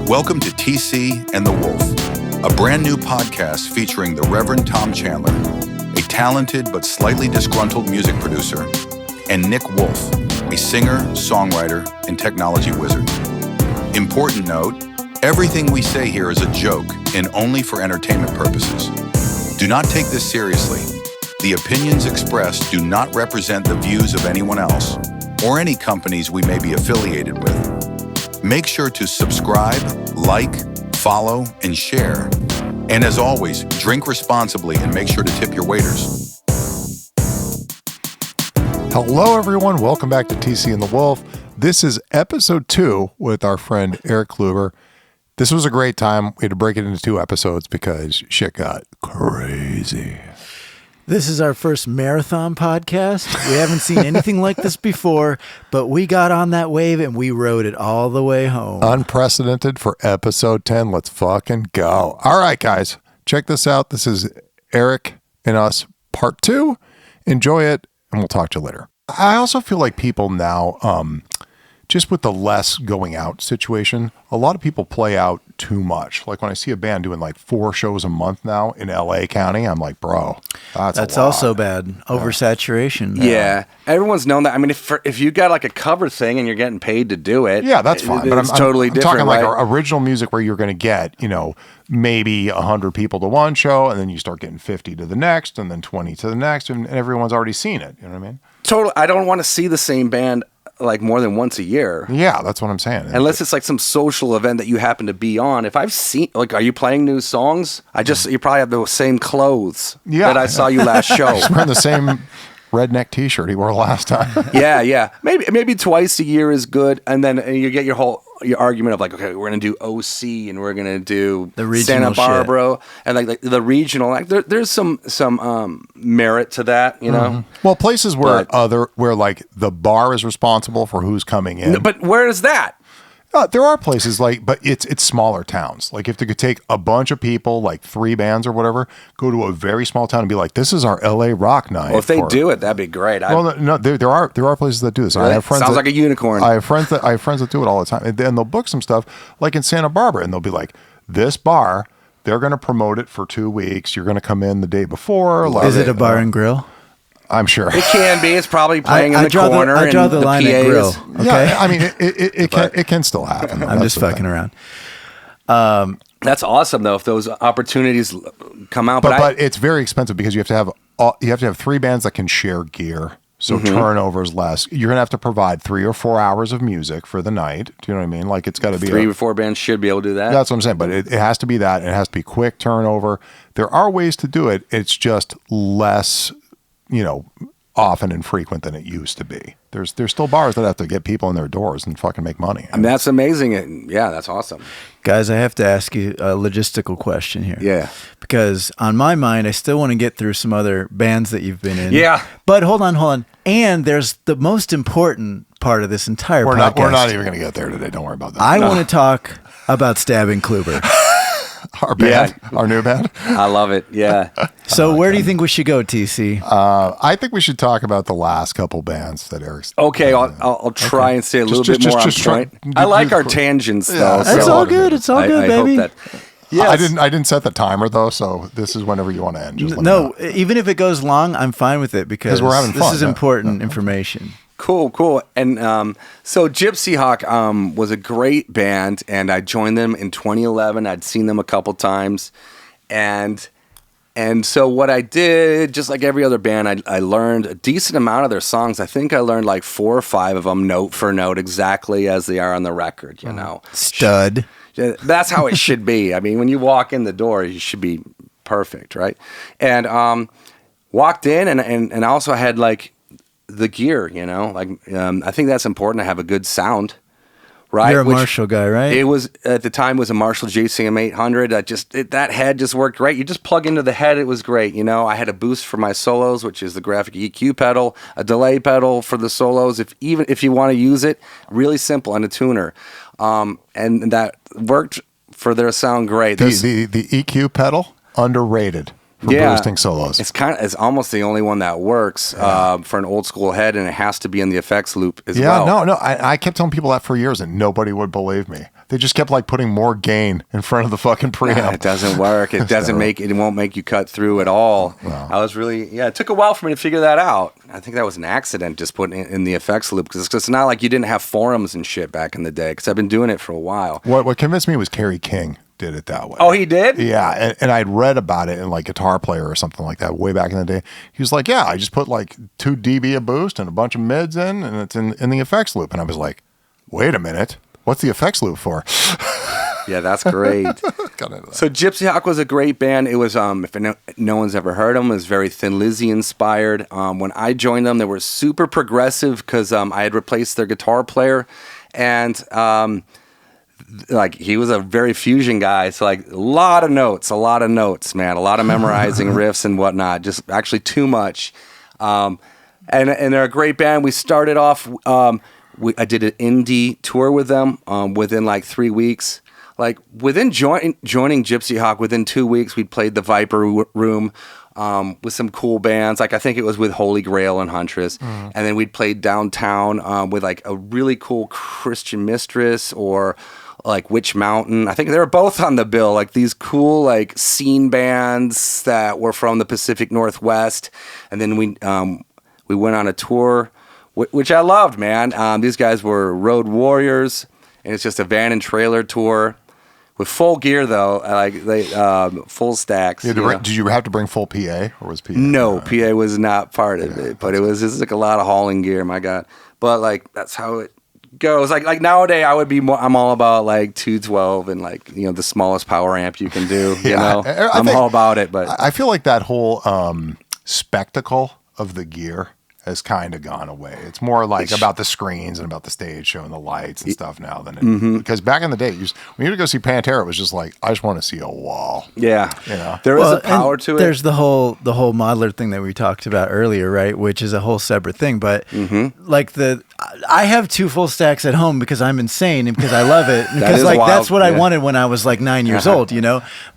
Welcome to TC and the Wolf, a brand new podcast featuring the Reverend Tom Chandler, a talented but slightly disgruntled music producer, and Nick Wolf, a singer, songwriter, and technology wizard. Important note, everything we say here is a joke and only for entertainment purposes. Do not take this seriously. The opinions expressed do not represent the views of anyone else or any companies we may be affiliated with. Make sure to subscribe, like, follow, and share. And as always, drink responsibly and make sure to tip your waiters. Hello, everyone. Welcome back to TC and the Wolf. This is episode 2 with our friend Erik Kluiber. This was a great time. We had to break it into 2 episodes because shit got crazy. This is our first marathon podcast. We haven't seen anything like this before, but we got on that wave and we rode it all the way home. Unprecedented for episode 10. Let's fucking go. All right, guys. Check this out. This is Erik and Us part 2. Enjoy it, and we'll talk to you later. I also feel like people now, just with the less going out situation, a lot of people play out too much. Like when I see a band doing like 4 shows a month now in LA County, I'm like, bro, that's also bad. Oversaturation. Yeah. Everyone's known that. I mean, if you got like a cover thing and you're getting paid to do it. Yeah, that's fine. But I'm totally different. I'm talking right? like original music where you're going to get, maybe 100 people to one show and then you start getting 50 to the next and then 20 to the next and everyone's already seen it. You know what I mean? Totally. I don't want to see the same band like more than once a year. Yeah, that's what I'm saying. Unless it's like some social event that you happen to be on. If I've seen, like, are you playing new songs? You probably have the same clothes that I saw you last show. He's wearing the same redneck t-shirt he wore last time. Yeah. Maybe twice a year is good. And then you get your argument of like, okay, we're going to do OC and we're going to do the regional Santa Barbara and like the regional. Like there's some merit to that, you know. Mm-hmm. Well, places where like the bar is responsible for who's coming in. But where is that? There are places but it's smaller towns. Like if they could take a bunch of people, like 3 bands or whatever, go to a very small town and be like, this is our LA rock night. Well, if they do it, that'd be great. No, there are places that do this. Really? I have friends Sounds like a unicorn. I have friends that do it all the time, and they'll book some stuff like in Santa Barbara, and they'll be like, this bar, they're going to promote it for 2 weeks. You're going to come in the day before. Is it a bar and grill? I'm sure it can be. It's probably playing in the corner. I draw the line at grill. Okay? Yeah, I mean, it can still happen. Though. I'm just fucking around. That's awesome though if those opportunities come out. But it's very expensive because you have to have 3 bands that can share gear. So turnover's less. You're gonna have to provide 3 or 4 hours of music for the night. Do you know what I mean? Like it's got to be 3 or 4 bands should be able to do that. That's what I'm saying. But it has to be that. It has to be quick turnover. There are ways to do it. It's just less, often and frequent than it used to be. There's still bars that have to get people in their doors and fucking make money. I mean, that's amazing. Yeah, that's awesome. Guys, I have to ask you a logistical question here. Yeah. Because on my mind, I still want to get through some other bands that you've been in. Yeah. But hold on. And there's the most important part of this entire podcast. We're not even going to get there today. Don't worry about that. I want to talk about Stabbing Kluiber. Our band, our new band. I love it. Yeah. So where do you think we should go, TC? I think we should talk about the last couple bands that Erik's. Okay, I'll try and stay a little bit more on point. I like our tangents though. It's all good. It's all good, baby. Hope that, yes. I didn't set the timer though, so this is whenever you want to end. Just no, even if it goes long, I'm fine with it because we're having fun. This is important information. Cool. And so Gypsyhawk was a great band, and I joined them in 2011. I'd seen them a couple times, and so what I did, just like every other band, I learned a decent amount of their songs. I think I learned like 4 or 5 of them note for note, exactly as they are on the record. Stud. That's how it should be. I mean, when you walk in the door, you should be perfect, right? And walked in, and I also had like the gear, I think that's important to have a good sound, right? You're a Marshall guy, right? It was at the time was a Marshall JCM 800. That head just worked great. You just plug into the head, it was great. I had a boost for my solos, which is the graphic EQ pedal, a delay pedal for the solos. If you want to use it, really simple, and a tuner, and that worked for their sound great. The EQ pedal underrated. boosting solos. It's almost the only one that works for an old school head, and it has to be in the effects loop as well. No. I kept telling people that for years, and nobody would believe me. They just kept like putting more gain in front of the fucking preamp. It doesn't work. It doesn't it won't make you cut through at all. No. I was really, it took a while for me to figure that out. I think that was an accident, just putting it in the effects loop, because it's not like you didn't have forums and shit back in the day, because I've been doing it for a while. What convinced me was Kerry King did it that way. Oh, he did? Yeah, and I'd read about it in like Guitar Player or something like that way back in the day. He was like, yeah, I just put like 2 dB of boost and a bunch of mids in, and it's in the effects loop. And I was like, wait a minute, what's the effects loop for? Yeah, that's great. So Gypsyhawk was a great band. It was, if no one's ever heard them, it was very Thin Lizzy inspired. When I joined them, they were super progressive because I had replaced their guitar player, and like he was a very fusion guy. So like a lot of notes, man, a lot of memorizing riffs and whatnot. Just actually too much. And they're a great band. We started off. I did an indie tour with them within like 3 weeks. Like within joining Gypsyhawk, within 2 weeks, we played the Viper Room with some cool bands. Like I think it was with Holy Grail and Huntress, and then we'd played downtown with like a really cool Christian Mistress or like Witch Mountain. I think they were both on the bill. Like these cool like scene bands that were from the Pacific Northwest, and then we went on a tour, which I loved, man. These guys were road warriors, and it's just a van and trailer tour. With full gear though, like they full stacks. Yeah, did you have to bring full PA, or was PA? No, PA was not part of it, but it was like a lot of hauling gear. My God, but like that's how it goes. Like nowadays, I would be more. I'm all about like 212 and like the smallest power amp you can do. I'm all about it. But I feel like that whole spectacle of the gear has kind of gone away. It's more like about the screens and about the stage showing the lights and stuff now than because back in the day, when you would go see Pantera, it was just like, I just want to see a wall. Yeah, there was a power to it. There's the whole modeler thing that we talked about earlier, right? Which is a whole separate thing. But like I have 2 full stacks at home because I'm insane and because I love it. Because like that's what I wanted when I was like 9 years old,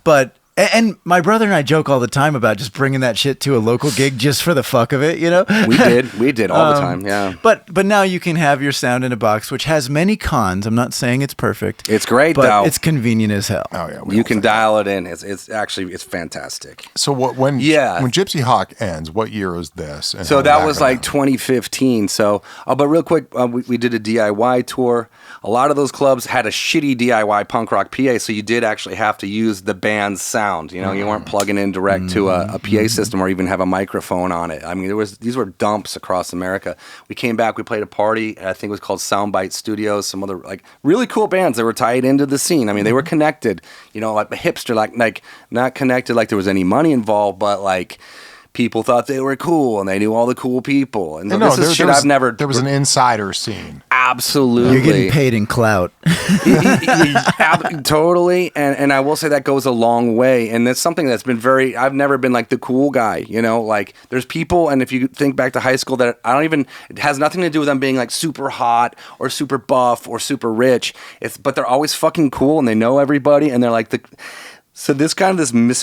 But and my brother and I joke all the time about just bringing that shit to a local gig just for the fuck of it, We did all the time, yeah. But now you can have your sound in a box, which has many cons. I'm not saying it's perfect. It's great, but though. it's convenient as hell. Oh yeah, you can dial it in. It's actually fantastic. So when Gypsyhawk ends, what year is this? And so that was like 2015. So, but real quick, we did a DIY tour. A lot of those clubs had a shitty DIY punk rock PA, so you did actually have to use the band's sound. You weren't plugging in direct to a PA system or even have a microphone on it. I mean, these were dumps across America. We came back, we played a party, I think it was called Soundbite Studios, some other like really cool bands that were tied into the scene. I mean, they were connected, like the hipster, like not connected like there was any money involved, but like people thought they were cool and they knew all the cool people. And this is shit I've never... There was an insider scene. Absolutely. You're getting paid in clout. Totally. And I will say that goes a long way. And that's something that's been I've never been like the cool guy, like there's people, and if you think back to high school, that it has nothing to do with them being like super hot or super buff or super rich. But they're always fucking cool and they know everybody and they're like So this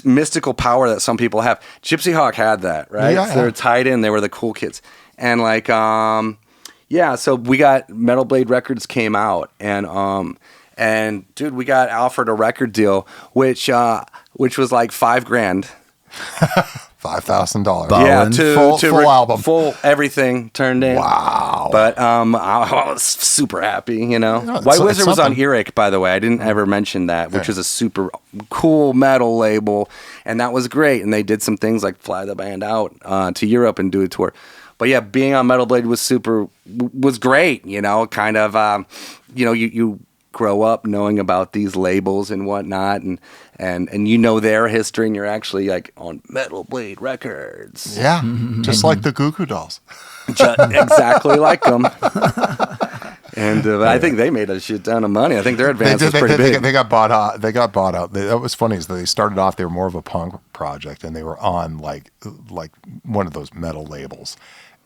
mystical power that some people have. Gypsyhawk had that, right? Yeah. So they were tied in. They were the cool kids. And like, so we got Metal Blade Records came out, and dude, we got offered a record deal, which was like $5,000. $5,000. Yeah, full album, full everything turned in. Wow. But I was super happy, White Wizzard was on Erik, by the way. I didn't ever mention that, which was a super cool metal label, and that was great. And they did some things like fly the band out to Europe and do a tour. But yeah, being on Metal Blade was great. Kind of you grow up knowing about these labels and whatnot, and their history, and you're actually like on Metal Blade Records. Yeah, just like the Goo Goo Dolls. Exactly like them. And I think they made a shit ton of money. I think their advance was pretty big. They got bought out. That was funny. Is they started off, they were more of a punk project, and they were on like one of those metal labels.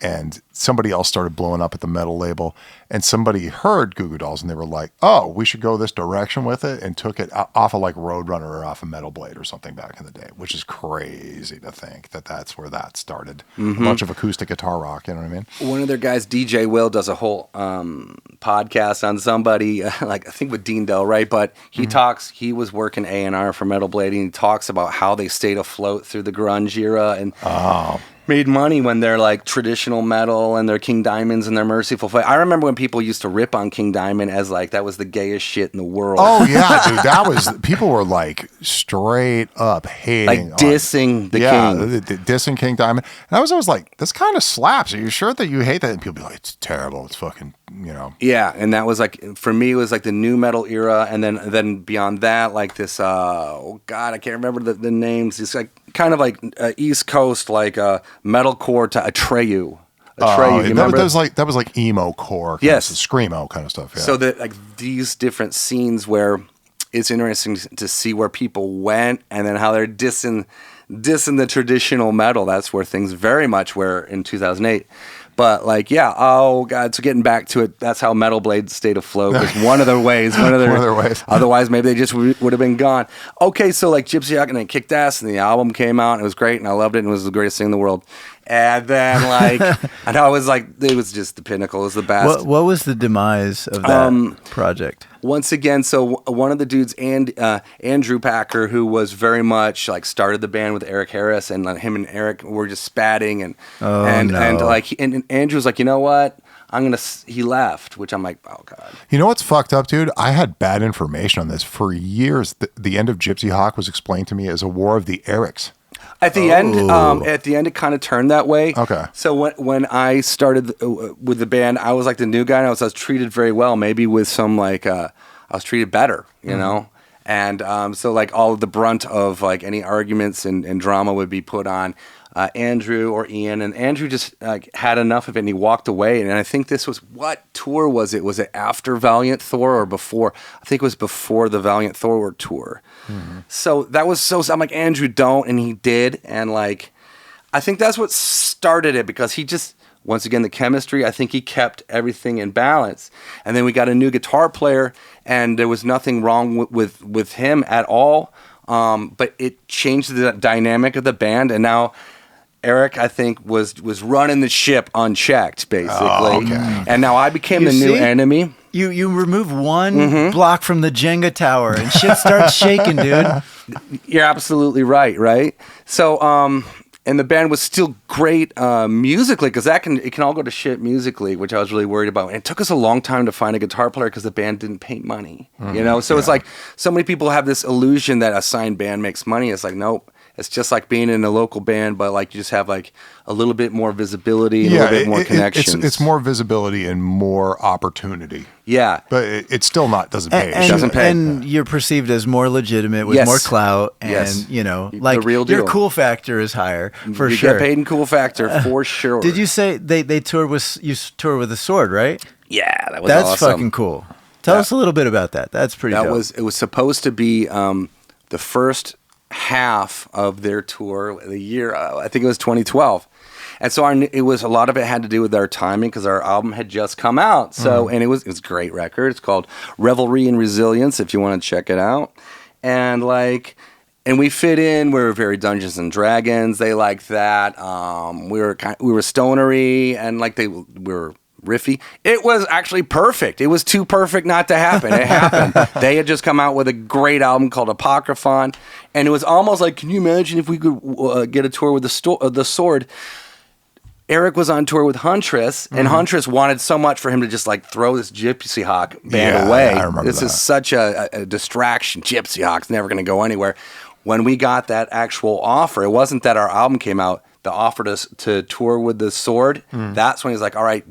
and somebody else started blowing up at the metal label, and somebody heard Goo Goo Dolls and they were like, oh, we should go this direction with it, and took it off of like Roadrunner or off of Metal Blade or something back in the day, which is crazy to think that that's where that started. A bunch of acoustic guitar rock, you know what I mean? One of their guys, DJ Will, does a whole podcast on somebody, like I think with Dean Del, right? But he was working A&R for Metal Blade, and he talks about how they stayed afloat through the grunge era and made money when they're like traditional metal and their King Diamonds and their Merciful Fate. I remember when people used to rip on King Diamond as like that was the gayest shit in the world. Oh yeah, dude, that was, people were like straight up hating, like dissing the King. Dissing King Diamond. And I was always like, this kind of slaps. Are you sure that you hate that? And people be like, it's terrible. It's fucking, you know. Yeah, and that was like, for me, it was like the new metal era, and then beyond that, like this. Oh God, I can't remember the names. It's like kind of like East Coast, like metalcore to Atreyu. That was like emo core, yes, screamo kind of stuff. Yeah. So that like these different scenes where it's interesting to see where people went, and then how they're dissing the traditional metal. That's where things very much were in 2008. But like, yeah, oh God, so getting back to it, that's how Metal Blade stayed afloat. Was one of their ways. Otherwise, maybe they just would have been gone. Okay, so like Gypsyhawk, and then kicked ass, and the album came out, and it was great, and I loved it, and it was the greatest thing in the world. And then like, and I was like, it was just the pinnacle. It was the best. What was the demise of that project? Once again, so one of the dudes, Andrew Packer, who was very much like started the band with Eric Harris, and him and Eric were just spatting, and Andrew was like, you know what? He left, which I'm like, oh God. You know what's fucked up, dude? I had bad information on this for years. The end of Gypsyhawk was explained to me as a war of the Erics. At the end, it kind of turned that way. Okay. So when I started with the band, I was like the new guy, and I was treated very well. Maybe with some like, I was treated better, you know. And so like all of the brunt of like any arguments and drama would be put on Andrew or Ian, and Andrew just like had enough of it, and he walked away. And I think this was, what tour was it? Was it after Valiant Thor or before? I think it was before the Valiant Thor tour. So that was I'm like, Andrew, don't, and he did, and like I think that's what started it, because he just, once again, the chemistry, I think he kept everything in balance. And then we got a new guitar player, and there was nothing wrong with him at all, but it changed the dynamic of the band, and now Eric, I think, was running the ship unchecked, basically. Oh, okay. And now I became the new enemy. You remove one block from the Jenga tower and shit starts shaking, dude. You're absolutely right? So, and the band was still great musically, because it can all go to shit musically, which I was really worried about. And it took us a long time to find a guitar player, because the band didn't pay money, you know? So it's like, so many people have this illusion that a signed band makes money. It's like, nope. It's just like being in a local band, but like you just have like a little bit more visibility, and a little bit more connections. It's more visibility and more opportunity. Yeah, but it still doesn't pay. It doesn't pay, and you're perceived as more legitimate with more clout, and you know, like the real deal. Your cool factor is higher for sure. You get paid in cool factor for sure. Did you say they toured with the Sword, right? Yeah, that's awesome. Fucking cool. Tell us a little bit about that. That's pretty. Dope. It was supposed to be the first half of their tour, the year, I think it was 2012. And so it was, a lot of it had to do with our timing, because our album had just come out. So, and it was a great record. It's called Revelry and Resilience, if you want to check it out. And like, and we fit in, we were very Dungeons and Dragons. They liked that. We were stonery, and like we were riffy. It was actually perfect. It was too perfect not to happen. It happened. They had just come out with a great album called Apocryphon, and it was almost like, can you imagine if we could get a tour with the Sword? Eric was on tour with Huntress, and Huntress wanted so much for him to just like throw this Gypsyhawk band away. I remember this is such a distraction. Gypsyhawk's never going to go anywhere. When we got that actual offer, it wasn't that our album came out. The offer to tour with the Sword, that's when he's like, all right,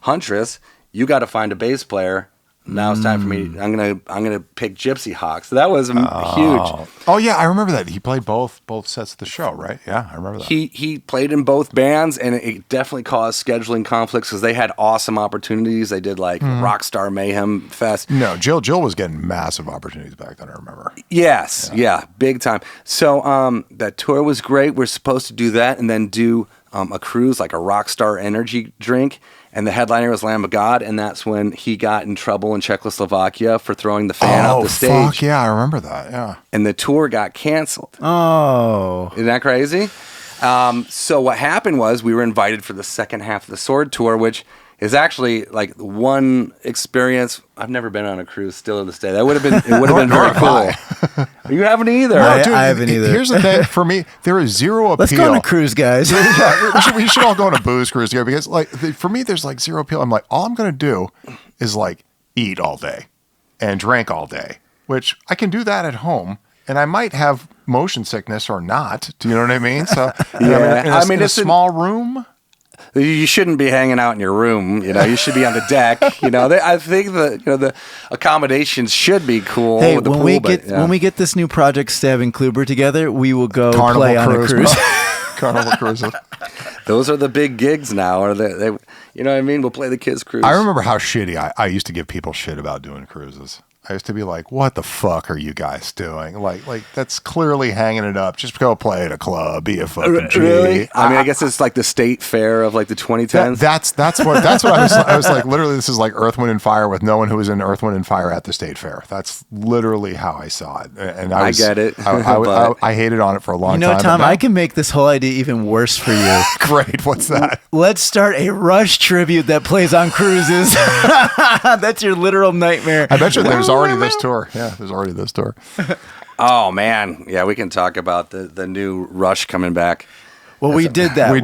Huntress, you got to find a bass player. Now it's time for me. I'm gonna pick Gypsyhawk. So that was huge. Oh yeah, I remember that. He played both sets of the show, right? Yeah, I remember that. He played in both bands, and it definitely caused scheduling conflicts, because they had awesome opportunities. They did like Rockstar Mayhem Fest. No, Jill was getting massive opportunities back then, I remember. Yes, yeah, big time. So that tour was great. We're supposed to do that, and then do a cruise, like a Rockstar energy drink, and the headliner was Lamb of God, and that's when he got in trouble in Czechoslovakia for throwing the fan off the stage. Oh, fuck, yeah, I remember that, yeah. And the tour got canceled. Oh. Isn't that crazy? So what happened was we were invited for the second half of the Sword Tour, which is actually like one experience. I've never been on a cruise still to this day. It would have been very cool. You haven't either. No, dude, I haven't either. Here's the thing for me, there is zero appeal. Let's go on a cruise, guys. we should all go on a booze cruise together because like for me, there's like zero appeal. I'm like, all I'm going to do is like eat all day and drink all day, which I can do that at home. And I might have motion sickness or not. Do you know what I mean? So yeah. in a small room. You shouldn't be hanging out in your room. You should be on the deck. I think the accommodations should be cool. Hey, with the when we get this new project, Stabbing Kluiber, together, we will go Carnival play on cruise, a cruise. Carnival cruises. Those are the big gigs now. Or they, you know what I mean? We'll play the kids' cruise. I remember how shitty I used to give people shit about doing cruises. I used to be like, what the fuck are you guys doing? Like that's clearly hanging it up. Just go play at a club, be a fucking G. Really? I guess it's like the state fair of like the 2010s. That's what I was like, literally, this is like Earth, Wind, and Fire with no one who was in Earth, Wind, and Fire at the state fair. That's literally how I saw it. And I get it. I hated on it for a long time. Tom, I can make this whole idea even worse for you. Great. What's that? Let's start a Rush tribute that plays on cruises. That's your literal nightmare. I bet you there's already this tour. Yeah, there's already this tour. Oh, man. Yeah, we can talk about the new Rush coming back. Well, we did that. We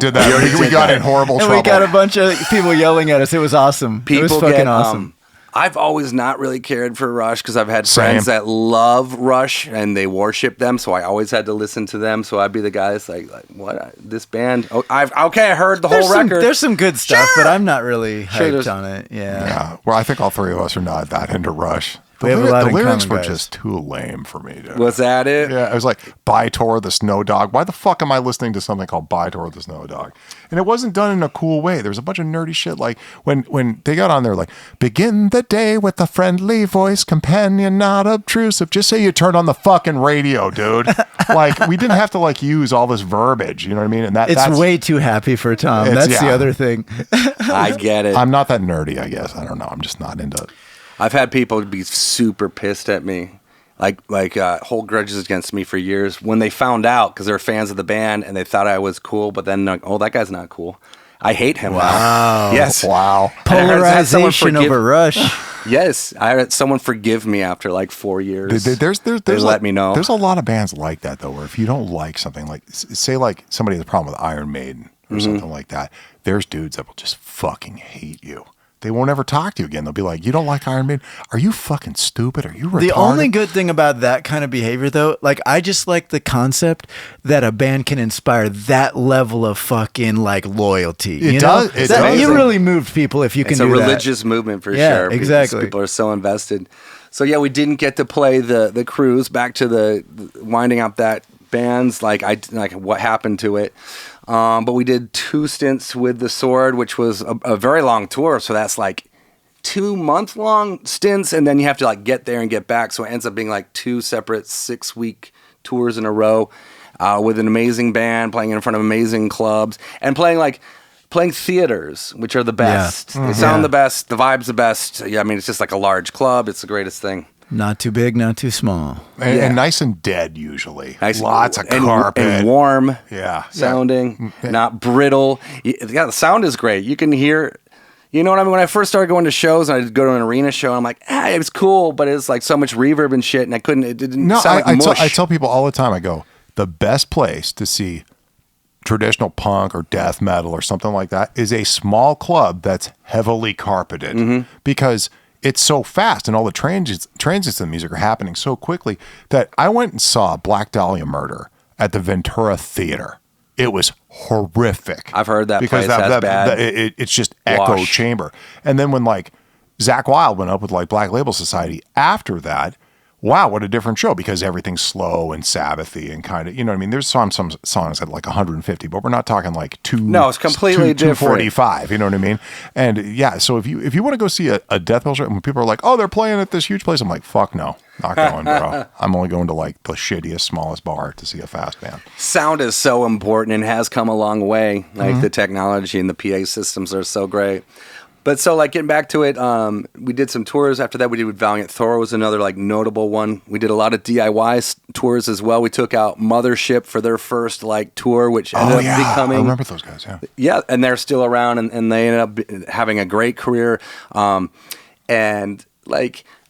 got in horrible trouble. We got a bunch of people yelling at us. It was awesome. It was fucking awesome. I've always not really cared for Rush because I've had friends that love Rush and they worship them, so I always had to listen to them. So I'd be the guy that's like what? This band? Oh, I heard the whole record. There's some good stuff, but I'm not really hyped on it. Yeah. Well, I think all three of us are not that into Rush. We have a lot the in lyrics common, were guys. just too lame for me, dude. Was that it? Yeah, I was like, Vator, the Snow Dog. Why the fuck am I listening to something called Vator, the Snow Dog? And it wasn't done in a cool way. There was a bunch of nerdy shit. Like when they got on there, like, begin the day with a friendly voice, companion, not obtrusive. Just say you turned on the fucking radio, dude. Like, we didn't have to like use all this verbiage. You know what I mean? And that's way too happy for Tom. That's the other thing. I get it. I'm not that nerdy, I guess. I don't know. I'm just not into it. I've had people be super pissed at me, like hold grudges against me for years when they found out because they're fans of the band and they thought I was cool, but then like, oh, that guy's not cool. I hate him. Wow. Now. Yes. Wow. Polarization over Rush. Yes. I had someone forgive me after like 4 years. There's let me know. There's a lot of bands like that though, where if you don't like something, like say like somebody has a problem with Iron Maiden or something like that, there's dudes that will just fucking hate you. They won't ever talk to you again. They'll be like, you don't like Iron Maiden? Are you fucking stupid? Are you retarded? The only good thing about that kind of behavior, though, like, I just like the concept that a band can inspire that level of fucking, like, loyalty. It does. It's amazing. You really moved people if you can do that. It's a religious movement for sure. Exactly. People are so invested. So, yeah, we didn't get to play the cruise. Back to the winding up that band's, like what happened to it. But we did 2 stints with the Sword, which was a very long tour. So that's like 2-month-long stints, and then you have to like get there and get back. So it ends up being like 2 separate 6-week tours in a row with an amazing band, playing in front of amazing clubs, and playing theaters, which are the best. Yeah. They sound the best. The vibe's the best. Yeah, I mean, it's just like a large club. It's the greatest thing. Not too big, not too small. And nice and dead, usually. Lots of carpet. And warm sounding. Not brittle. Yeah, the sound is great. You can hear, you know what I mean? When I first started going to shows, and I'd go to an arena show, and I'm like, it was cool, but it's like so much reverb and shit, and it didn't sound like mush. I tell people all the time, I go, the best place to see traditional punk or death metal or something like that is a small club that's heavily carpeted. Because it's so fast and all the transits of the music are happening so quickly that I went and saw Black Dahlia Murder at the Ventura Theater. It was horrific. I've heard that because place has bad. It's just echo chamber. And then when like Zakk Wylde went up with like Black Label Society after that, wow, what a different show, because everything's slow and Sabbathy and kind of, you know what I mean? There's some songs at like 150, but we're not talking like it's completely different. 245, you know what I mean? And yeah, so if you want to go see a death metal show, when people are like, oh, they're playing at this huge place, I'm like, fuck no. Not going, bro. I'm only going to like the shittiest, smallest bar to see a fast band. Sound is so important and has come a long way. Like the technology and the PA systems are so great. But so like getting back to it, we did some tours after that. We did with Valiant Thor was another like notable one. We did a lot of DIY tours as well. We took out Mothership for their first like tour, which ended up becoming. I remember those guys. Yeah. Yeah, and they're still around, and they ended up having a great career. And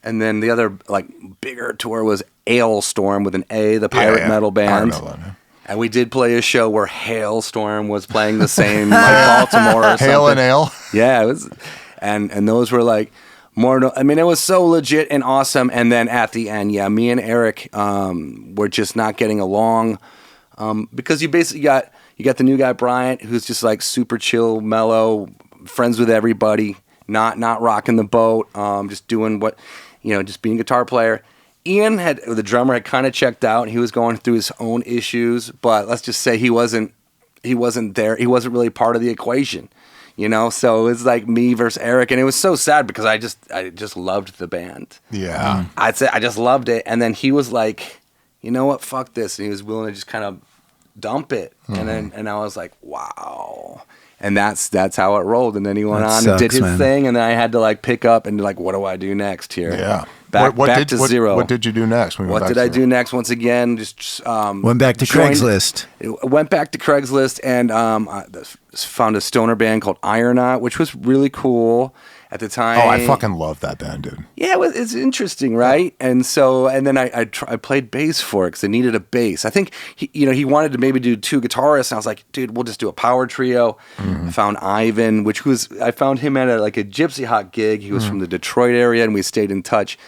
then the other like bigger tour was Ailstorm with an A, the pirate metal band. And we did play a show where Hailstorm was playing the same like Baltimore or something. Hail and Ale. Yeah, it was, and those were like more. I mean, it was so legit and awesome. And then at the end, yeah, me and Eric were just not getting along because you basically got the new guy Bryant, who's just like super chill, mellow, friends with everybody, not rocking the boat, just doing what just being a guitar player. Ian the drummer had kind of checked out. He was going through his own issues, but let's just say he wasn't there. He wasn't really part of the equation, So it was like me versus Eric, and it was so sad because I just loved the band. Yeah, I'd say I just loved it, and then he was like, you know what, fuck this, and he was willing to just kind of dump it, and I was like, wow. And that's how it rolled. And then he went on and did his thing, and then I had to like pick up and like, what do I do next here? Yeah. Back to zero. What did you do next? What did I do next? Once again, just went back to Craigslist. Went back to Craigslist and found a stoner band called Ironaut, which was really cool at the time. Oh, I fucking love that band, dude. Yeah, it's interesting, right? And then I played bass for it because I needed a bass. I think he wanted to maybe do two guitarists, and I was like, dude, we'll just do a power trio. I found Ivan, I found him at a Gypsyhawk gig. He was from the Detroit area, and we stayed in touch.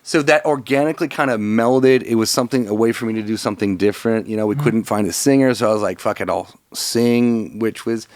So that organically kind of melded. It was something a way for me to do something different. We couldn't find a singer, so I was like, fuck it, I'll sing, which was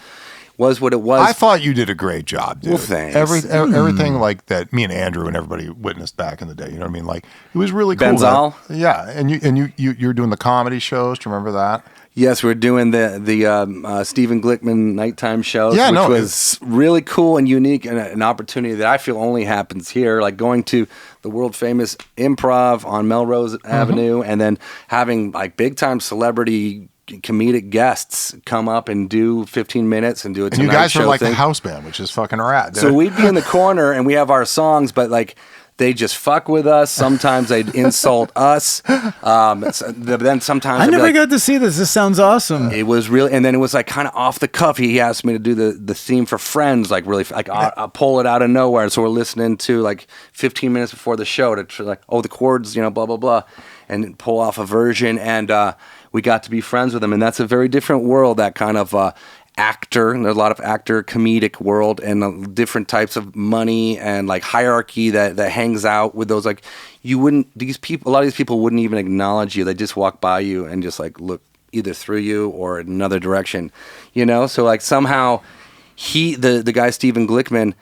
what it was. I thought you did a great job, dude. Well, thanks. Everything like that, me and Andrew and everybody witnessed back in the day. You know what I mean? Like it was really cool. Benzal? Yeah, and you're doing the comedy shows. Do you remember that? Yes, we're doing the Stephen Glickman nighttime shows, which was really cool and unique, and an opportunity that I feel only happens here. Like going to the world famous Improv on Melrose Avenue, and then having like big time celebrity comedic guests come up and do 15 minutes and do a Tonight Show. And you guys were like thing. the house band, which is fucking rad, dude. So we'd be in the corner and we have our songs, but like they just fuck with us. Sometimes they'd insult us. Then sometimes I never got to see this. This sounds awesome. It was really, and then it was like kind of off the cuff. He asked me to do the theme for Friends, like really, like I'll pull it out of nowhere. So we're listening to like 15 minutes before the show to like, the chords, blah blah blah, and pull off a version. And we got to be friends with him, and that's a very different world. That kind of actor, and there's a lot of actor comedic world, and different types of money and like hierarchy that hangs out with those. Like a lot of these people wouldn't even acknowledge you. They just walk by you and just like look either through you or in another direction, so like somehow the guy Stephen Glickman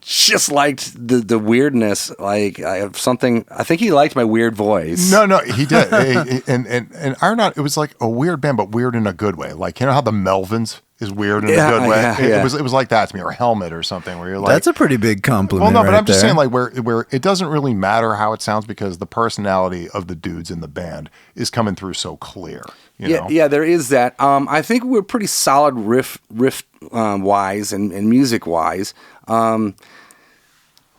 just liked the weirdness. Like I think he liked my weird voice. No, he did. and Ironaut, it was like a weird band, but weird in a good way. Like, how the Melvins is weird in a good way. Yeah. It was like that to me, or Helmet or something, where you're like, that's a pretty big compliment. Well, no, but right I'm just there. saying, like, where it doesn't really matter how it sounds because the personality of the dudes in the band is coming through so clear. You know? Yeah, there is that. I think we're pretty solid riff wise and music wise.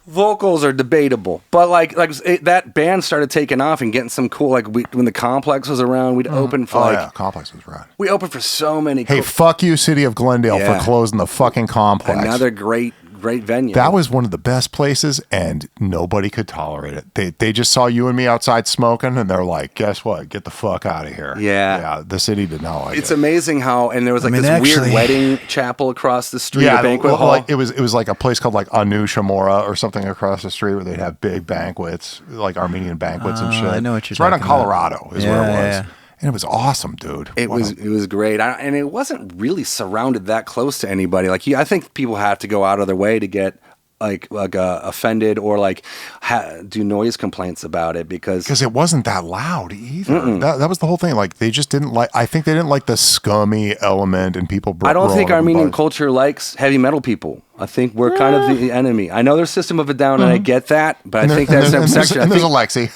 Vocals are debatable, but like that band started taking off and getting some cool. Like when the Complex was around, we'd open for Complex was rad. We opened for so many. Hey, fuck you, City of Glendale, for closing the fucking Complex. Another great venue. That was one of the best places, and nobody could tolerate it. They just saw you and me outside smoking, and they're like, "Guess what? Get the fuck out of here." Yeah. The city did not like it. It's amazing how, and there was weird wedding chapel across the street, a banquet hall. Like, it was like a place called like Anu Shamora or something across the street where they'd have big banquets, like Armenian banquets and shit. I know what you're It's right on talking Colorado is where it was. Yeah. And it was awesome, dude. It was great, and it wasn't really surrounded that close to anybody. Like I think people have to go out of their way to get offended or like do noise complaints about it because it wasn't that loud either. That was the whole thing. Like they just didn't like. I think they didn't like the scummy element and people. I don't think Armenian culture likes heavy metal people. I think we're kind of the enemy. I know there's System of a Down, and I get that, but I think that's some section. And there's Alexi.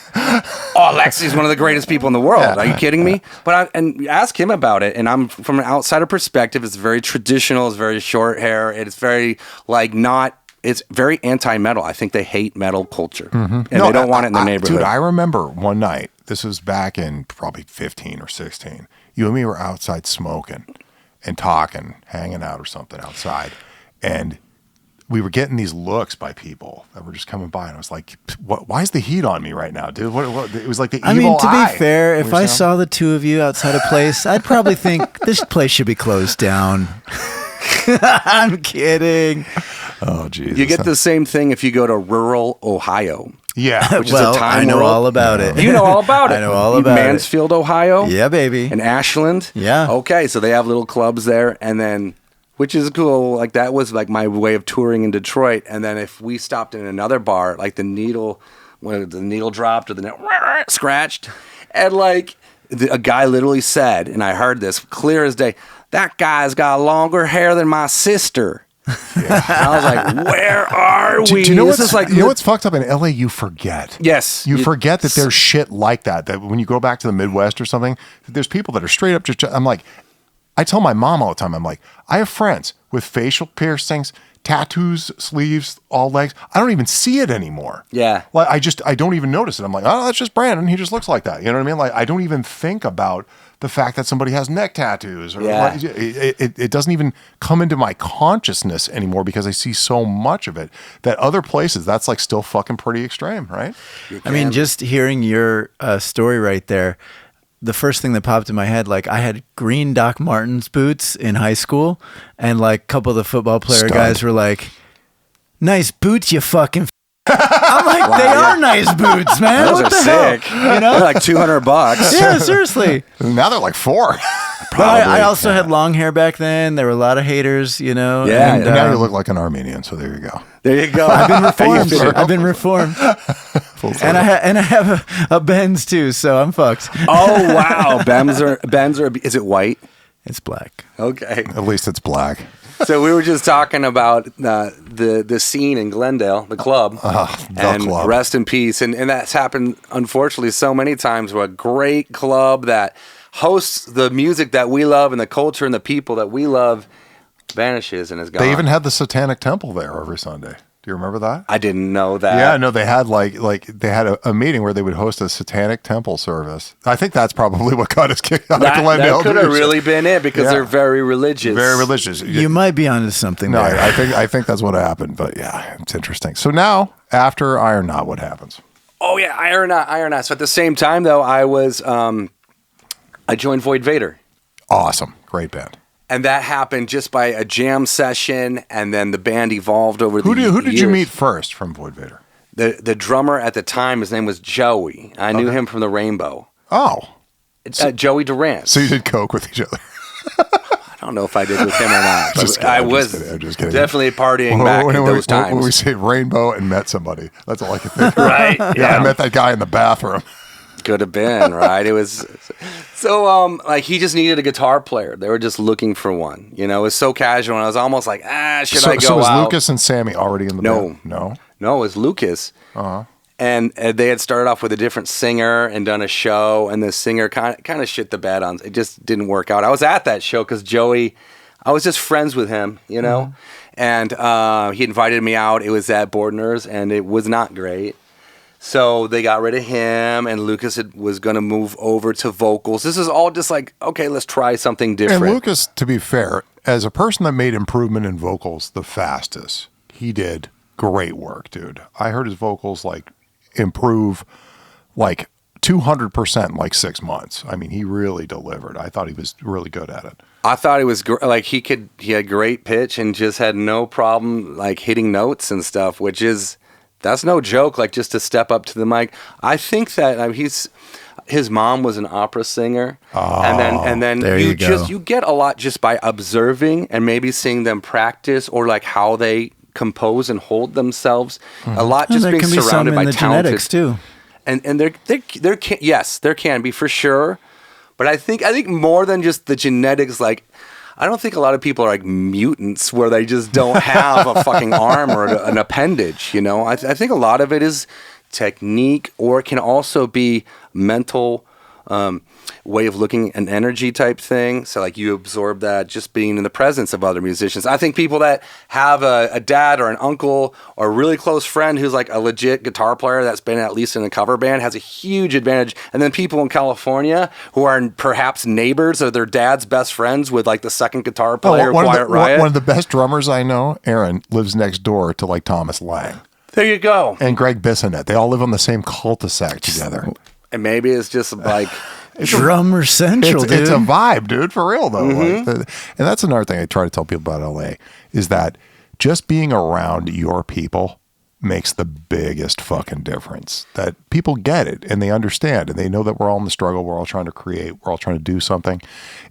Alexi's one of the greatest people in the world. Are you kidding me? But and ask him about it. And I'm from an outsider perspective. It's very traditional. It's very short hair. It's very like not. It's very anti-metal. I think they hate metal culture, and they don't want it in the neighborhood. Dude, I remember one night. This was back in probably 15 or 16. You and me were outside smoking and talking, hanging out or something outside, and we were getting these looks by people that were just coming by, and I was like, why is the heat on me right now, dude? What it was like the evil eye. I mean, to be fair, if I saw the two of you outside a place, I'd probably think this place should be closed down. I'm kidding. Oh, Jesus. You get the same thing if you go to rural Ohio. Yeah. Which is a time I know world. all about it. You know all about it. I know all about Mansfield, Ohio? Yeah, baby. And Ashland? Yeah. Okay, so they have little clubs there, and then, which is cool. Like, that was like my way of touring in Detroit. And then if we stopped in another bar, like the needle, when the needle dropped or the needle scratched, and like a guy literally said, and I heard this clear as day, that guy's got longer hair than my sister. Yeah. I was like, where are we? Do you know what's fucked up in LA? You forget. Yes. You forget that there's shit like that. That when you go back to the Midwest or something, there's people that are straight up just, I'm like, I tell my mom all the time, I'm like, I have friends with facial piercings, tattoos, sleeves, all legs. I don't even see it anymore. Yeah. Like I don't even notice it. I'm like, oh, that's just Brandon. He just looks like that. You know what I mean? Like I don't even think about the fact that somebody has neck tattoos. Or it doesn't even come into my consciousness anymore because I see so much of it that other places, that's like still fucking pretty extreme, right? I mean, just hearing your story right there, the first thing that popped in my head, like I had green Doc Martens boots in high school, and like a couple of the football player guys were like, "Nice boots, you fucking." I'm like, wow, they are nice boots, man. Those what are the sick. Hell? You know, they're like $200. Yeah, seriously. Now they're like $4. But I also had long hair back then. There were a lot of haters, you know. Yeah. And now you look like an Armenian, so there you go. There you go. I've been reformed. I've been reformed. And I have a Benz too, so I'm fucked. Oh wow, Benz are. Is it white? It's black. Okay. At least it's black. So we were just talking about the scene in Glendale, the club, the club. Rest in peace. And that's happened, unfortunately, so many times. We're a great club that hosts the music that we love and the culture and the people that we love vanishes and is gone. They even had the Satanic Temple there every Sunday. Do you remember that? I didn't know that. Yeah, no, they had they had a meeting where they would host a Satanic Temple service. I think that's probably what got us kicked out of Glendale. That could have really been it because they're very religious. Very religious. You might be onto something there. I think that's what happened, but yeah, it's interesting. So now, after Ironaut, what happens? Oh yeah, Ironaut. So at the same time though, I joined Vator. Awesome. Great band. And that happened just by a jam session, and then the band evolved over the years. Who did you meet first from Vator? The drummer at the time, his name was Joey. I knew him from the Rainbow. Oh. Joey Durant. So you did coke with each other? I don't know if I did with him or not. I was just kidding. definitely partying back in those times. When we say Rainbow and met somebody, that's all I can think of. Right. Yeah, I met that guy in the bathroom. Could have been, right? It was so like he just needed a guitar player. They were just looking for one. You know, it was so casual, and I was almost like, should I go so was out? Lucas and Sammy already in the band? No, it was Lucas. And they had started off with a different singer and done a show, and the singer kind of shit the bed on. It just didn't work out. I was at that show because Joey, I was just friends with him, you know, and he invited me out. It was at Bordner's, and it was not great. So they got rid of him, and Lucas was going to move over to vocals. This is all just like, okay, let's try something different. And Lucas, to be fair, as a person that made improvement in vocals the fastest, he did great work, dude. I heard his vocals like improve like 200% in like 6 months. I mean, he really delivered. I thought he was really good at it. I thought he was like he had great pitch and just had no problem like hitting notes and stuff, which is. That's no joke, like just to step up to the mic. I think that his mom was an opera singer. Oh, and then you get a lot just by observing and maybe seeing them practice or like how they compose and hold themselves. A lot just being surrounded by talented genetics too. And there can be for sure. But I think more than just the genetics, like I don't think a lot of people are like mutants where they just don't have a fucking arm or an appendage, you know? I think a lot of it is technique, or it can also be mental way of looking, an energy type thing. So like you absorb that just being in the presence of other musicians. I think people that have a dad or an uncle or a really close friend who's like a legit guitar player that's been at least in a cover band has a huge advantage. And then people in California who are perhaps neighbors or their dad's best friends with like the second guitar player, Quiet Riot. One of the best drummers I know, Aaron, lives next door to like Thomas Lang. There you go. And Greg Bissonette. They all live on the same cul-de-sac together. And maybe it's just like... Drummer Central, dude. It's a vibe, dude, for real, though. Mm-hmm. And that's another thing I try to tell people about LA is that just being around your people makes the biggest fucking difference. That people get it and they understand and they know that we're all in the struggle. We're all trying to create. We're all trying to do something.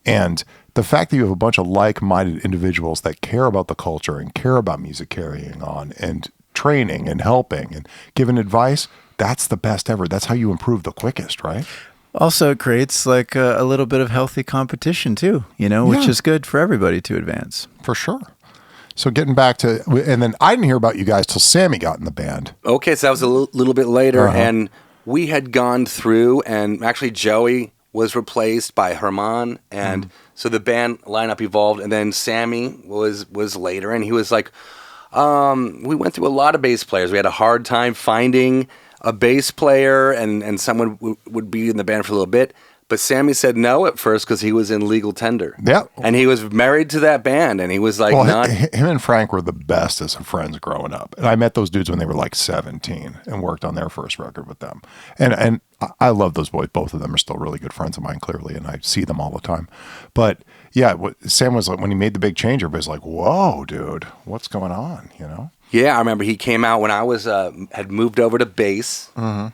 And the fact that you have a bunch of like-minded individuals that care about the culture and care about music carrying on and training and helping and giving advice, that's the best ever. That's how you improve the quickest, right? Also, it creates like a little bit of healthy competition too, you know, which is good for everybody to advance. For sure. So getting back to, and then I didn't hear about you guys till Sammy got in the band. Okay, so that was a little bit later, and we had gone through, and actually Joey was replaced by Herman, and so the band lineup evolved, and then Sammy was later, and he was like, we went through a lot of bass players. We had a hard time finding a bass player, and someone would be in the band for a little bit. But Sammy said no at first because he was in Legal Tender. Yeah. And he was married to that band, and he was like, him and Frank were the best as friends growing up. And I met those dudes when they were like 17 and worked on their first record with them. And I love those boys. Both of them are still really good friends of mine, clearly, and I see them all the time. But yeah, Sam was like, when he made the big change, everybody's like, whoa, dude, what's going on, you know? Yeah, I remember he came out when I was had moved over to bass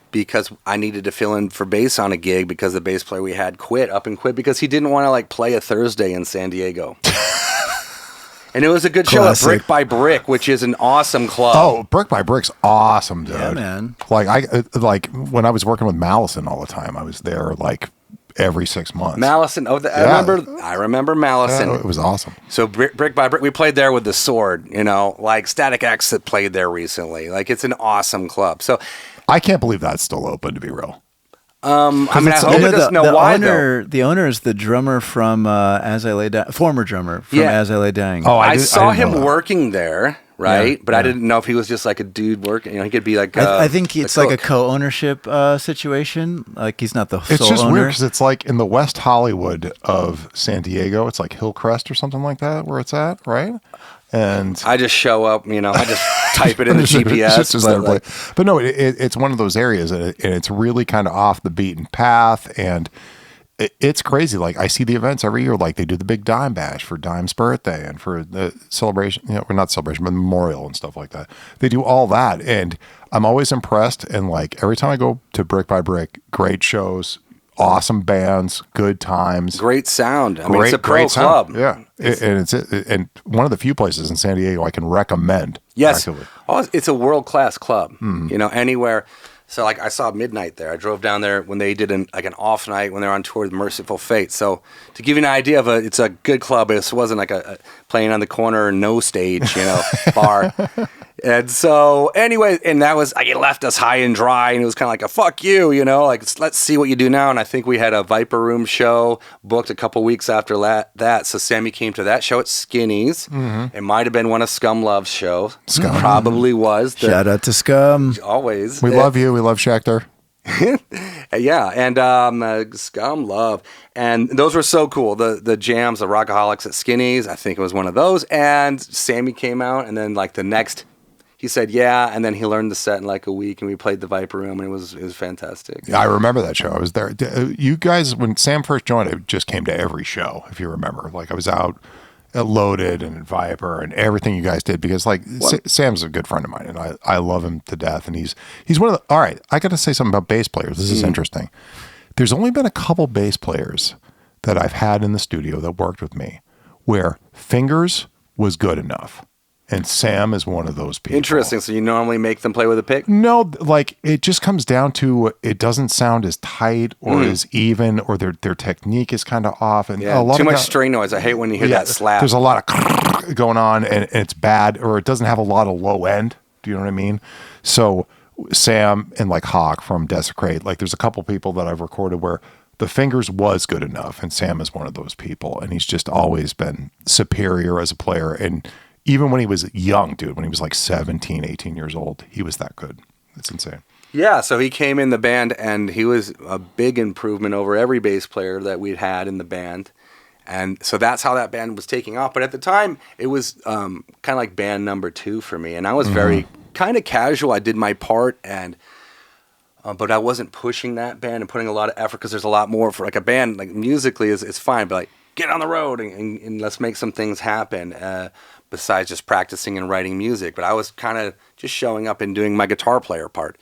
because I needed to fill in for bass on a gig because the bass player we had quit because he didn't want to like play a Thursday in San Diego. And it was a good show at Brick by Brick, which is an awesome club. Oh, Brick by Brick's awesome, dude. Yeah, man. Like when I was working with Mallison all the time, I was there like every 6 months. Mallison. I remember Mallison. Yeah, it was awesome. So Brick by Brick, we played there with the Sword, you know, like Static X that played there recently. Like it's an awesome club. So I can't believe that's still open, to be real. I mean, I hope it doesn't know why though. The owner is the drummer from As I Lay Dying, former drummer from As I Lay Dying. Oh, I saw him working there. Right, but I didn't know if he was just like a dude working. You know, he could be like. I think it's like a co-ownership situation. Like he's not the sole owner. It's just weird because it's like in the West Hollywood of San Diego. It's like Hillcrest or something like that, where it's at, right? And I just show up. You know, I just type it in the GPS. But no, it's one of those areas, and it's really kind of off the beaten path, and. It's crazy. Like I see the events every year. Like they do the big Dime Bash for Dime's birthday and for the celebration, you know, or not celebration, but memorial and stuff like that. They do all that. And I'm always impressed. And like every time I go to Brick by Brick, great shows, awesome bands, good times. Great sound. I mean, it's a pro club. Yeah. And one of the few places in San Diego I can recommend. Yes. It's a world-class club, you know, anywhere. So, like, I saw Midnight there. I drove down there when they did an off night when they were on tour with Merciful Fate. So, to give you an idea of it's a good club. It wasn't like a playing on the corner, no stage, you know, bar. And so, anyway, and that was, like, it left us high and dry, and it was kind of like a fuck you, you know, like, let's see what you do now. And I think we had a Viper Room show booked a couple weeks after that. So, Sammy came to that show at Skinny's. It might have been one of Scum Love's shows. Scum. Probably was. Shout out to Scum. Always. We love you. We love Schechter. Yeah, and Scum Love. And those were so cool. The jams, the Rockaholics at Skinny's, I think it was one of those. And Sammy came out, and then, like, the next... He said, yeah, and then he learned the set in like a week, and we played the Viper Room, and it was fantastic. Yeah, I remember that show. I was there. You guys, when Sam first joined, I just came to every show, if you remember. Like, I was out at Loaded and at Viper and everything you guys did, because, like, Sam's a good friend of mine, and I love him to death, and he's one of the... All right, I got to say something about bass players. This is interesting. There's only been a couple bass players that I've had in the studio that worked with me where fingers was good enough. And Sam is one of those people. Interesting. So you normally make them play with a pick? No, like it just comes down to it doesn't sound as tight or as even, or their technique is kind of off. And a lot too of much string noise. I hate when you hear that slap. There's a lot of going on, and it's bad, or it doesn't have a lot of low end. Do you know what I mean? So Sam and like Hawk from Desecrate, like there's a couple people that I've recorded where the fingers was good enough, and Sam is one of those people, and he's just always been superior as a player. And even when he was young, dude, when he was like 17, 18 years old, he was that good. It's insane. Yeah, so he came in the band, and he was a big improvement over every bass player that we'd had in the band. And so that's how that band was taking off. But at the time, it was kind of like band number 2 for me. And I was very kind of casual. I did my part, and but I wasn't pushing that band and putting a lot of effort, because there's a lot more for like a band. Like musically, it's fine, but like get on the road and let's make some things happen. Besides just practicing and writing music. But I was kind of just showing up and doing my guitar player part.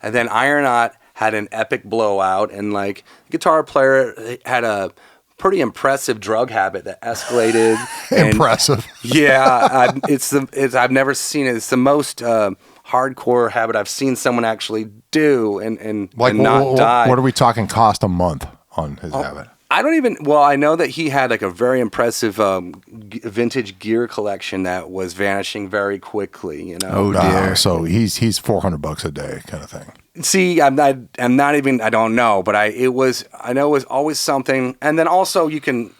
And then Ironaut had an epic blowout, and like the guitar player had a pretty impressive drug habit that escalated. Impressive. Yeah, I've never seen it. It's the most hardcore habit I've seen someone actually do and not die. What are we talking cost a month on his habit? I don't even, well, I know that he had like a very impressive vintage gear collection that was vanishing very quickly, you know? Oh, dear. So he's $400 a day kind of thing. See, I'm not even, I don't know, but I know it was always something. And then also you can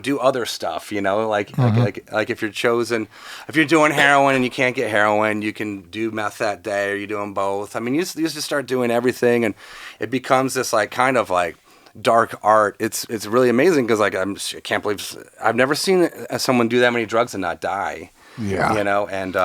do other stuff, you know, like if you're doing heroin and you can't get heroin, you can do meth that day, or you're doing both. I mean, you just start doing everything, and it becomes this like kind of like dark art. It's really amazing, because like I can't believe I've never seen someone do that many drugs and not die. Yeah, you know, and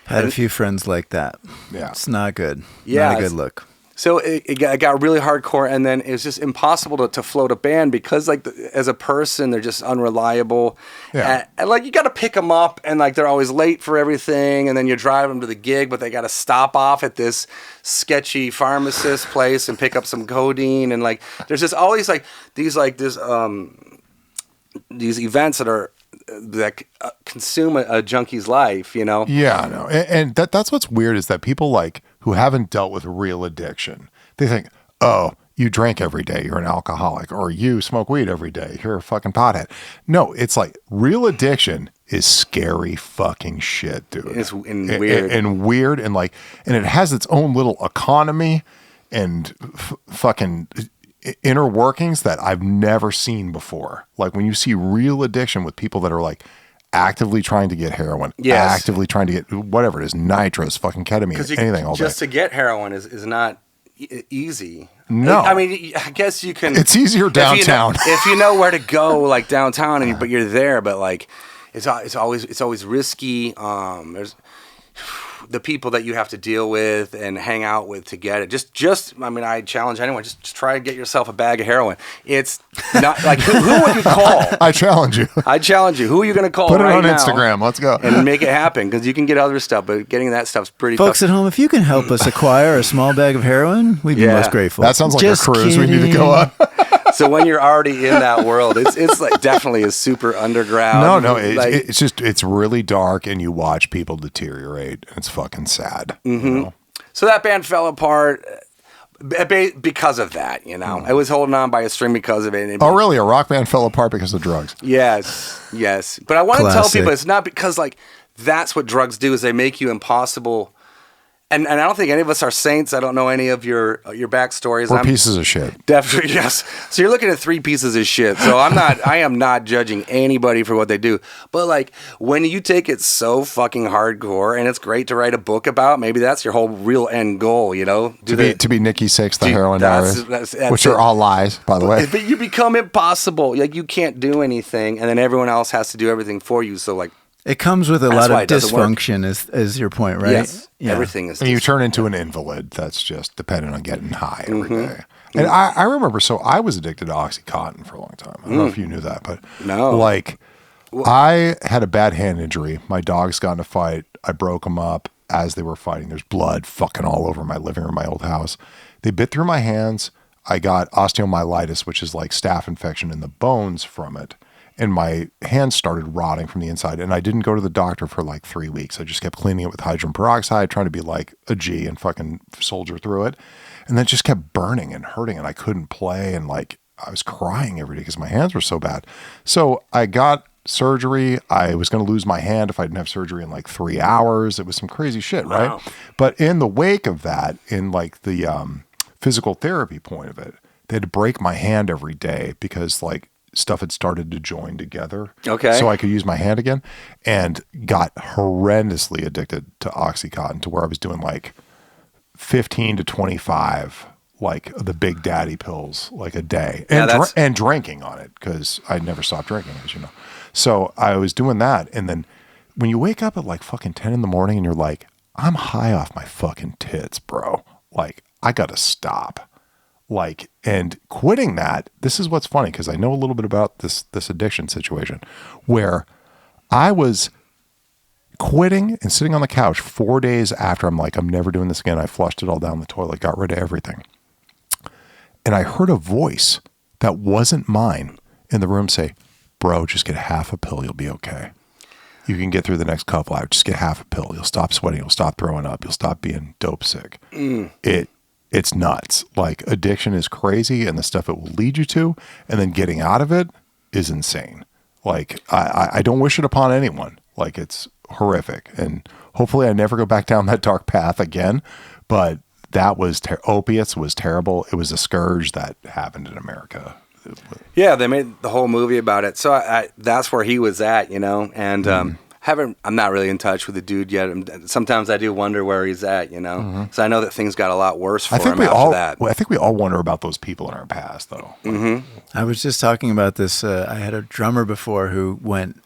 had a few friends like that. Yeah, it's not good. Yeah, not a good look. So it got really hardcore, and then it was just impossible to float a band, because like as a person, they're just unreliable. Yeah. And like you got to pick them up, and like they're always late for everything, and then you drive them to the gig, but they got to stop off at this sketchy pharmacist place and pick up some codeine, and like there's just always like these events that consume a junkie's life, you know? Yeah, I know. And that's what's weird, is that people like who haven't dealt with real addiction, they think, oh, you drink every day, you're an alcoholic, or you smoke weed every day, you're a fucking pothead. No, it's like real addiction is scary fucking shit, dude. It's weird. And weird, and like, and it has its own little economy and fucking inner workings that I've never seen before. Like when you see real addiction with people that are like actively trying to get heroin, actively trying to get whatever it is, nitrous, fucking ketamine, anything all day. Just to get heroin is not easy. No. I mean, I guess you can. It's easier downtown. If you know where to go, like downtown, but you're there, but like it's always risky. There's the people that you have to deal with and hang out with to get it. I mean, I challenge anyone, just try to get yourself a bag of heroin. It's not like, who would you call? I challenge you. Who are you going to call? Put it right on now Instagram. Let's go. and make it happen, because you can get other stuff, but getting that stuff's pretty Folks tough. at home, if you can help us acquire a small bag of heroin, we'd be most grateful. That sounds like Just a cruise kidding. we need to go on. So when you're already in that world, it's like definitely a super underground. No, it's really dark, and you watch people deteriorate, and it's fucking sad. Mm-hmm. You know? So that band fell apart because of that, you know. I was holding on by a string because of it. Oh, really? A rock band fell apart because of drugs? Yes. But I want to tell people it's not because like that's what drugs do, is they make you impossible. And I don't think any of us are saints. I don't know any of your backstories. We're pieces of shit. Definitely, yes. So you're looking at 3 pieces of shit. So I am not judging anybody for what they do. But like when you take it so fucking hardcore, and it's great to write a book about, maybe that's your whole real end goal, you know? To be Nikki Sixx, the heroin diarist, which are all lies, by the way. But you become impossible. Like you can't do anything, and then everyone else has to do everything for you. So like, it comes with a lot of dysfunction, is your point, right? Yes, everything is. And you turn into an invalid. That's just dependent on getting high every day. And I remember, so I was addicted to OxyContin for a long time. I don't know if you knew that, but no. Like, I had a bad hand injury. My dogs got in a fight. I broke them up as they were fighting. There's blood fucking all over my living room, my old house. They bit through my hands. I got osteomyelitis, which is like staph infection in the bones from it. and my hands started rotting from the inside. And I didn't go to the doctor for like 3 weeks. I just kept cleaning it with hydrogen peroxide, trying to be like a G and fucking soldier through it. And then it just kept burning and hurting, and I couldn't play, and like I was crying every day because my hands were so bad. So I got surgery. I was going to lose my hand if I didn't have surgery in like 3 hours. It was some crazy shit, right? Wow. But in the wake of that, in like the physical therapy point of it, they had to break my hand every day because like stuff had started to join together. Okay. So I could use my hand again, and got horrendously addicted to Oxycontin to where I was doing like 15 to 25 like the Big Daddy pills like a day, and and drinking on it because I never stopped drinking, as you know. So I was doing that, and then when you wake up at like fucking 10 in the morning and you're like, I'm high off my fucking tits, bro. Like I gotta stop. Like, and quitting that. This is what's funny because I know a little bit about this addiction situation where I was quitting and sitting on the couch 4 days after I'm like, I'm never doing this again. I flushed it all down the toilet, got rid of everything. And I heard a voice that wasn't mine in the room say, bro, just get half a pill. You'll be okay. You can get through the next couple hours. Just get half a pill. You'll stop sweating. You'll stop throwing up. You'll stop being dope sick. It's nuts. Like addiction is crazy, and the stuff it will lead you to, and then getting out of it is insane. Like I don't wish it upon anyone. Like it's horrific, and hopefully I never go back down that dark path again. But that was opiates was terrible. It was a scourge that happened in America. Yeah, they made the whole movie about it. So that's where he was at, you know. And I'm not really in touch with the dude yet. Sometimes I do wonder where he's at, you know. So I know that things got a lot worse for him after that. I think we all wonder about those people in our past, though. I was just talking about this. I had a drummer before who went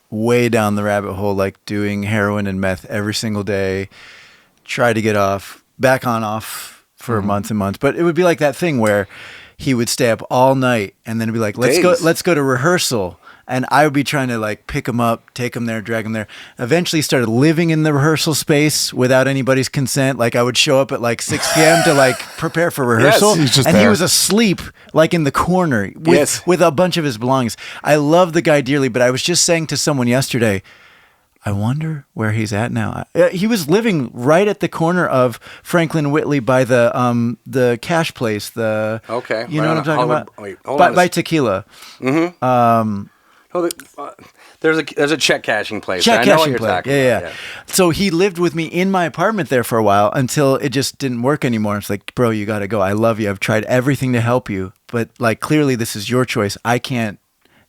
way down the rabbit hole, like doing heroin and meth every single day, tried to get back on off for months and months. But it would be like that thing where he would stay up all night and then it'd be like, let's go to rehearsal. And I would be trying to like pick him up, take him there, drag him there. Eventually started living in the rehearsal space without anybody's consent. Like I would show up at like 6 p.m. to like prepare for rehearsal. Yes, and he was asleep like in the corner with a bunch of his belongings. I love the guy dearly, but I was just saying to someone yesterday, I wonder where he's at now. He was living right at the corner of Franklin Whitley by the cash place. You know what I'm talking about? Wait, hold on. By Tequila. There's a check cashing place. I know what you're talking about. Yeah. So he lived with me in my apartment there for a while until it just didn't work anymore. It's like, bro, you got to go. I love you. I've tried everything to help you, but like clearly this is your choice. I can't.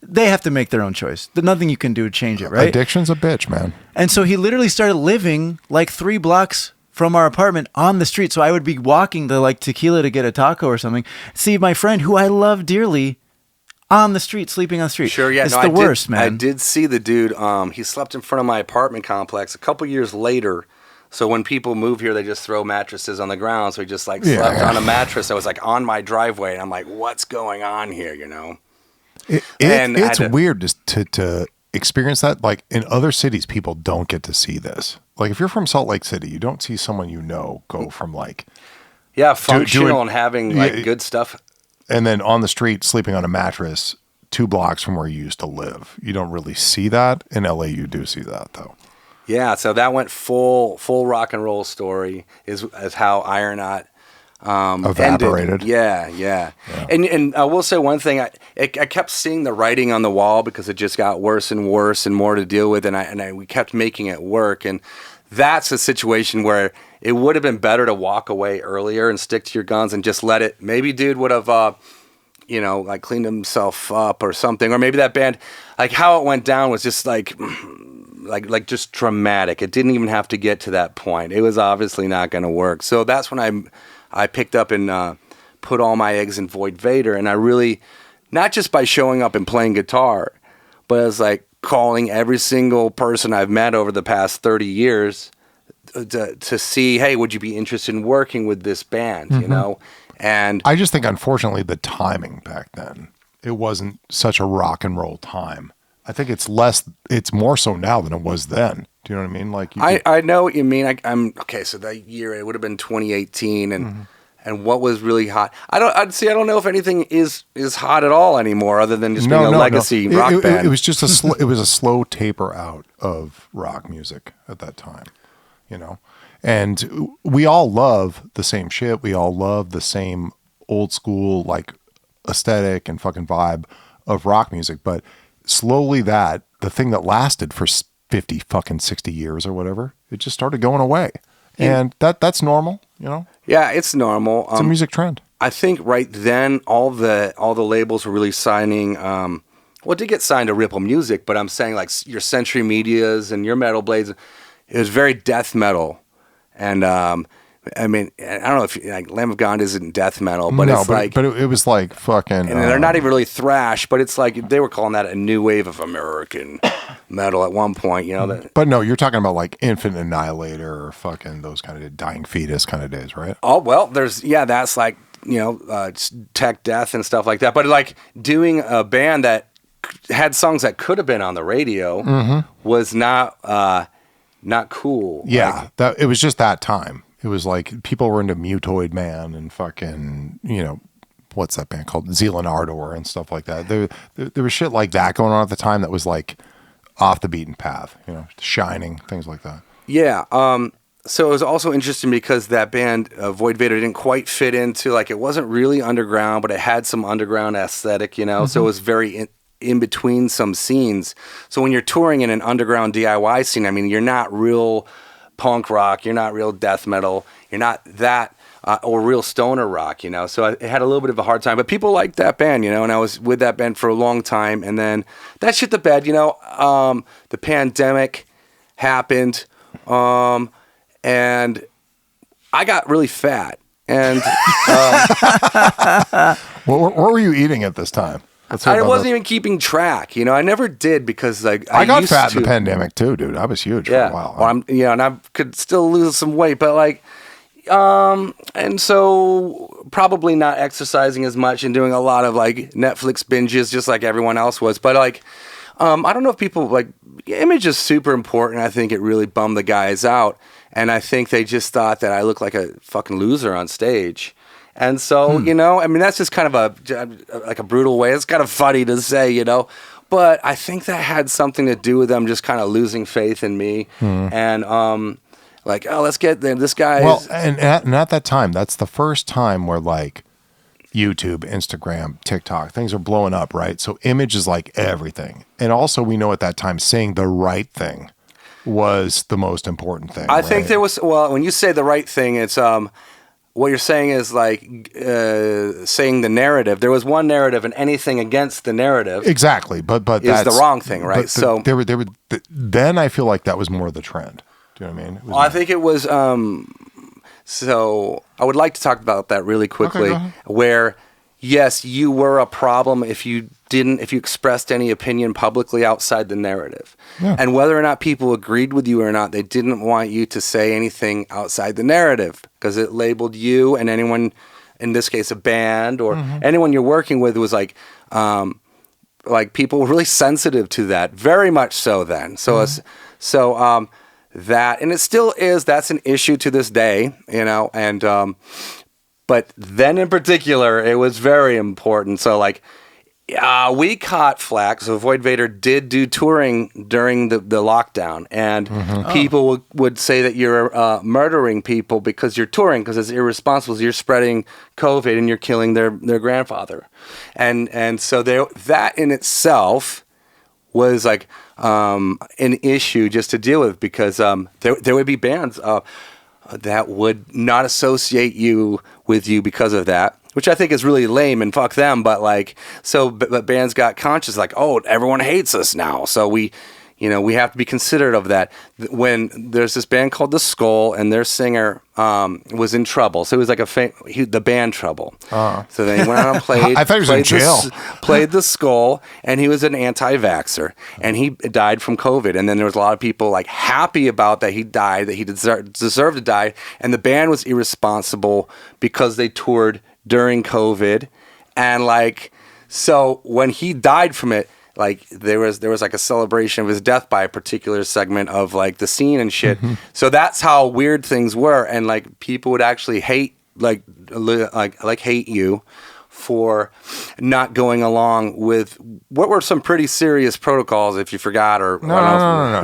They have to make their own choice. There's nothing you can do to change it, right? Addiction's a bitch, man. And so he literally started living like 3 blocks from our apartment on the street. So I would be walking to like Tequila to get a taco or something. See my friend who I love dearly on the street, sleeping on the street. Sure, yeah. It's the worst, man. I did see the dude. He slept in front of my apartment complex a couple years later. So when people move here, they just throw mattresses on the ground. So he just like slept on a mattress that was like on my driveway. And I'm like, what's going on here, you know? It's weird to experience that. Like in other cities, people don't get to see this. Like if you're from Salt Lake City, you don't see someone you know go from like functional and having like good stuff, and then on the street sleeping on a mattress 2 blocks from where you used to live. You don't really see that. In LA, you do see that though. Yeah, so that went full rock and roll story is how Ironaut evaporated. Ended. Yeah. And I will say one thing. I kept seeing the writing on the wall because it just got worse and worse and more to deal with, and we kept making it work. And that's a situation where it would have been better to walk away earlier and stick to your guns and just let it. Maybe dude would have, like cleaned himself up or something, or maybe that band, like how it went down was just like just dramatic. It didn't even have to get to that point. It was obviously not going to work. So that's when I picked up and put all my eggs in Void Vator, and I really, not just by showing up and playing guitar, but it was like calling every single person I've met over the past 30 years to see, hey, would you be interested in working with this band, you know? And I just think, unfortunately, the timing back then, it wasn't such a rock and roll time. I think it's more so now than it was then. Do you know what I mean? Like I know what you mean. I'm okay. So that year it would have been 2018, and what was really hot. I don't know if anything is hot at all anymore, other than just being a legacy rock band. It was just it was a slow taper out of rock music at that time, you know. And we all love the same shit. We all love the same old school like aesthetic and fucking vibe of rock music. But slowly the thing that lasted for 50 fucking 60 years or whatever, it just started going away. And that's normal, you know? Yeah, it's normal. It's a music trend. I think right then all the labels were really signing. It did get signed to Ripple Music, but I'm saying like your Century Medias and your Metal Blades, it was very death metal. And I mean, I don't know if like Lamb of God isn't death metal, but it was like fucking. And they're not even really thrash, but it's like they were calling that a new wave of American metal at one point, you know. But no, you're talking about like Infinite Annihilator or fucking those kind of Dying Fetus kind of days, right? Oh well, that's like, you know, tech death and stuff like that. But like doing a band that had songs that could have been on the radio was not cool. Yeah, that it was just that time. It was like people were into Mutoid Man and fucking, you know, what's that band called? Zealand Ardor and stuff like that. There was shit like that going on at the time that was like off the beaten path, you know, Shining, things like that. Yeah. So it was also interesting because that band, Void Vator, didn't quite fit into, like, it wasn't really underground, but it had some underground aesthetic, you know, so it was very in between some scenes. So when you're touring in an underground DIY scene, I mean, you're not real punk rock, you're not real death metal, you're not that, or real stoner rock, you know. So I had a little bit of a hard time, but people liked that band, you know, and I was with that band for a long time. And then that shit the bed, you know, the pandemic happened, and I got really fat. And what were you eating at this time? I wasn't even keeping track, you know. I never did because, like, I got fat in the pandemic too, dude. I was huge for a while. Well, and I could still lose some weight, but like, and so probably not exercising as much and doing a lot of like Netflix binges, just like everyone else was. But like, I don't know if people like, image is super important. I think it really bummed the guys out, and I think they just thought that I looked like a fucking loser on stage. And so, you know, I mean, that's just kind of a brutal way. It's kind of funny to say, you know, but I think that had something to do with them just kind of losing faith in me. And like, oh, let's get this guy. Well, and at that time, that's the first time where like YouTube, Instagram, TikTok, things are blowing up, right? So image is like everything. And also we know at that time saying the right thing was the most important thing. I think there was, well, when you say the right thing, it's, what you're saying is like saying the narrative. There was one narrative, and anything against the narrative, exactly. But is the wrong thing, right? So there were. Then I feel like that was more the trend. Do you know what I mean? Well, I think it was. So I would like to talk about that really quickly. Okay, where yes, you were a problem if you expressed any opinion publicly outside the narrative. Yeah. And whether or not people agreed with you or not, they didn't want you to say anything outside the narrative because it labeled you and anyone, in this case, a band or anyone you're working with was like people were really sensitive to that, very much so then. So, that, and it still is, that's an issue to this day, you know, and, but then in particular, it was very important. So like, we caught flack. So Void Vator did do touring during the lockdown, and people would say that you're murdering people because you're touring, because it's irresponsible. You're spreading COVID and you're killing their grandfather, and so that in itself was like an issue just to deal with, because there would be bands that would not associate with you because of that, which I think is really lame, and fuck them. But like, but bands got conscious, like, oh, everyone hates us now, so we have to be considerate of that. When there's this band called The Skull, and their singer was in trouble, so it was like the band Trouble. So then he went out and played. I thought he was in jail. Played The Skull, and he was an anti-vaxxer, and he died from COVID. And then there was a lot of people like happy about that he died, that he deserved to die, and the band was irresponsible because they toured during COVID, and like, so when he died from it, like there was like a celebration of his death by a particular segment of like the scene and shit. So that's how weird things were, and like people would actually hate hate you for not going along with what were some pretty serious protocols, if you forgot or no.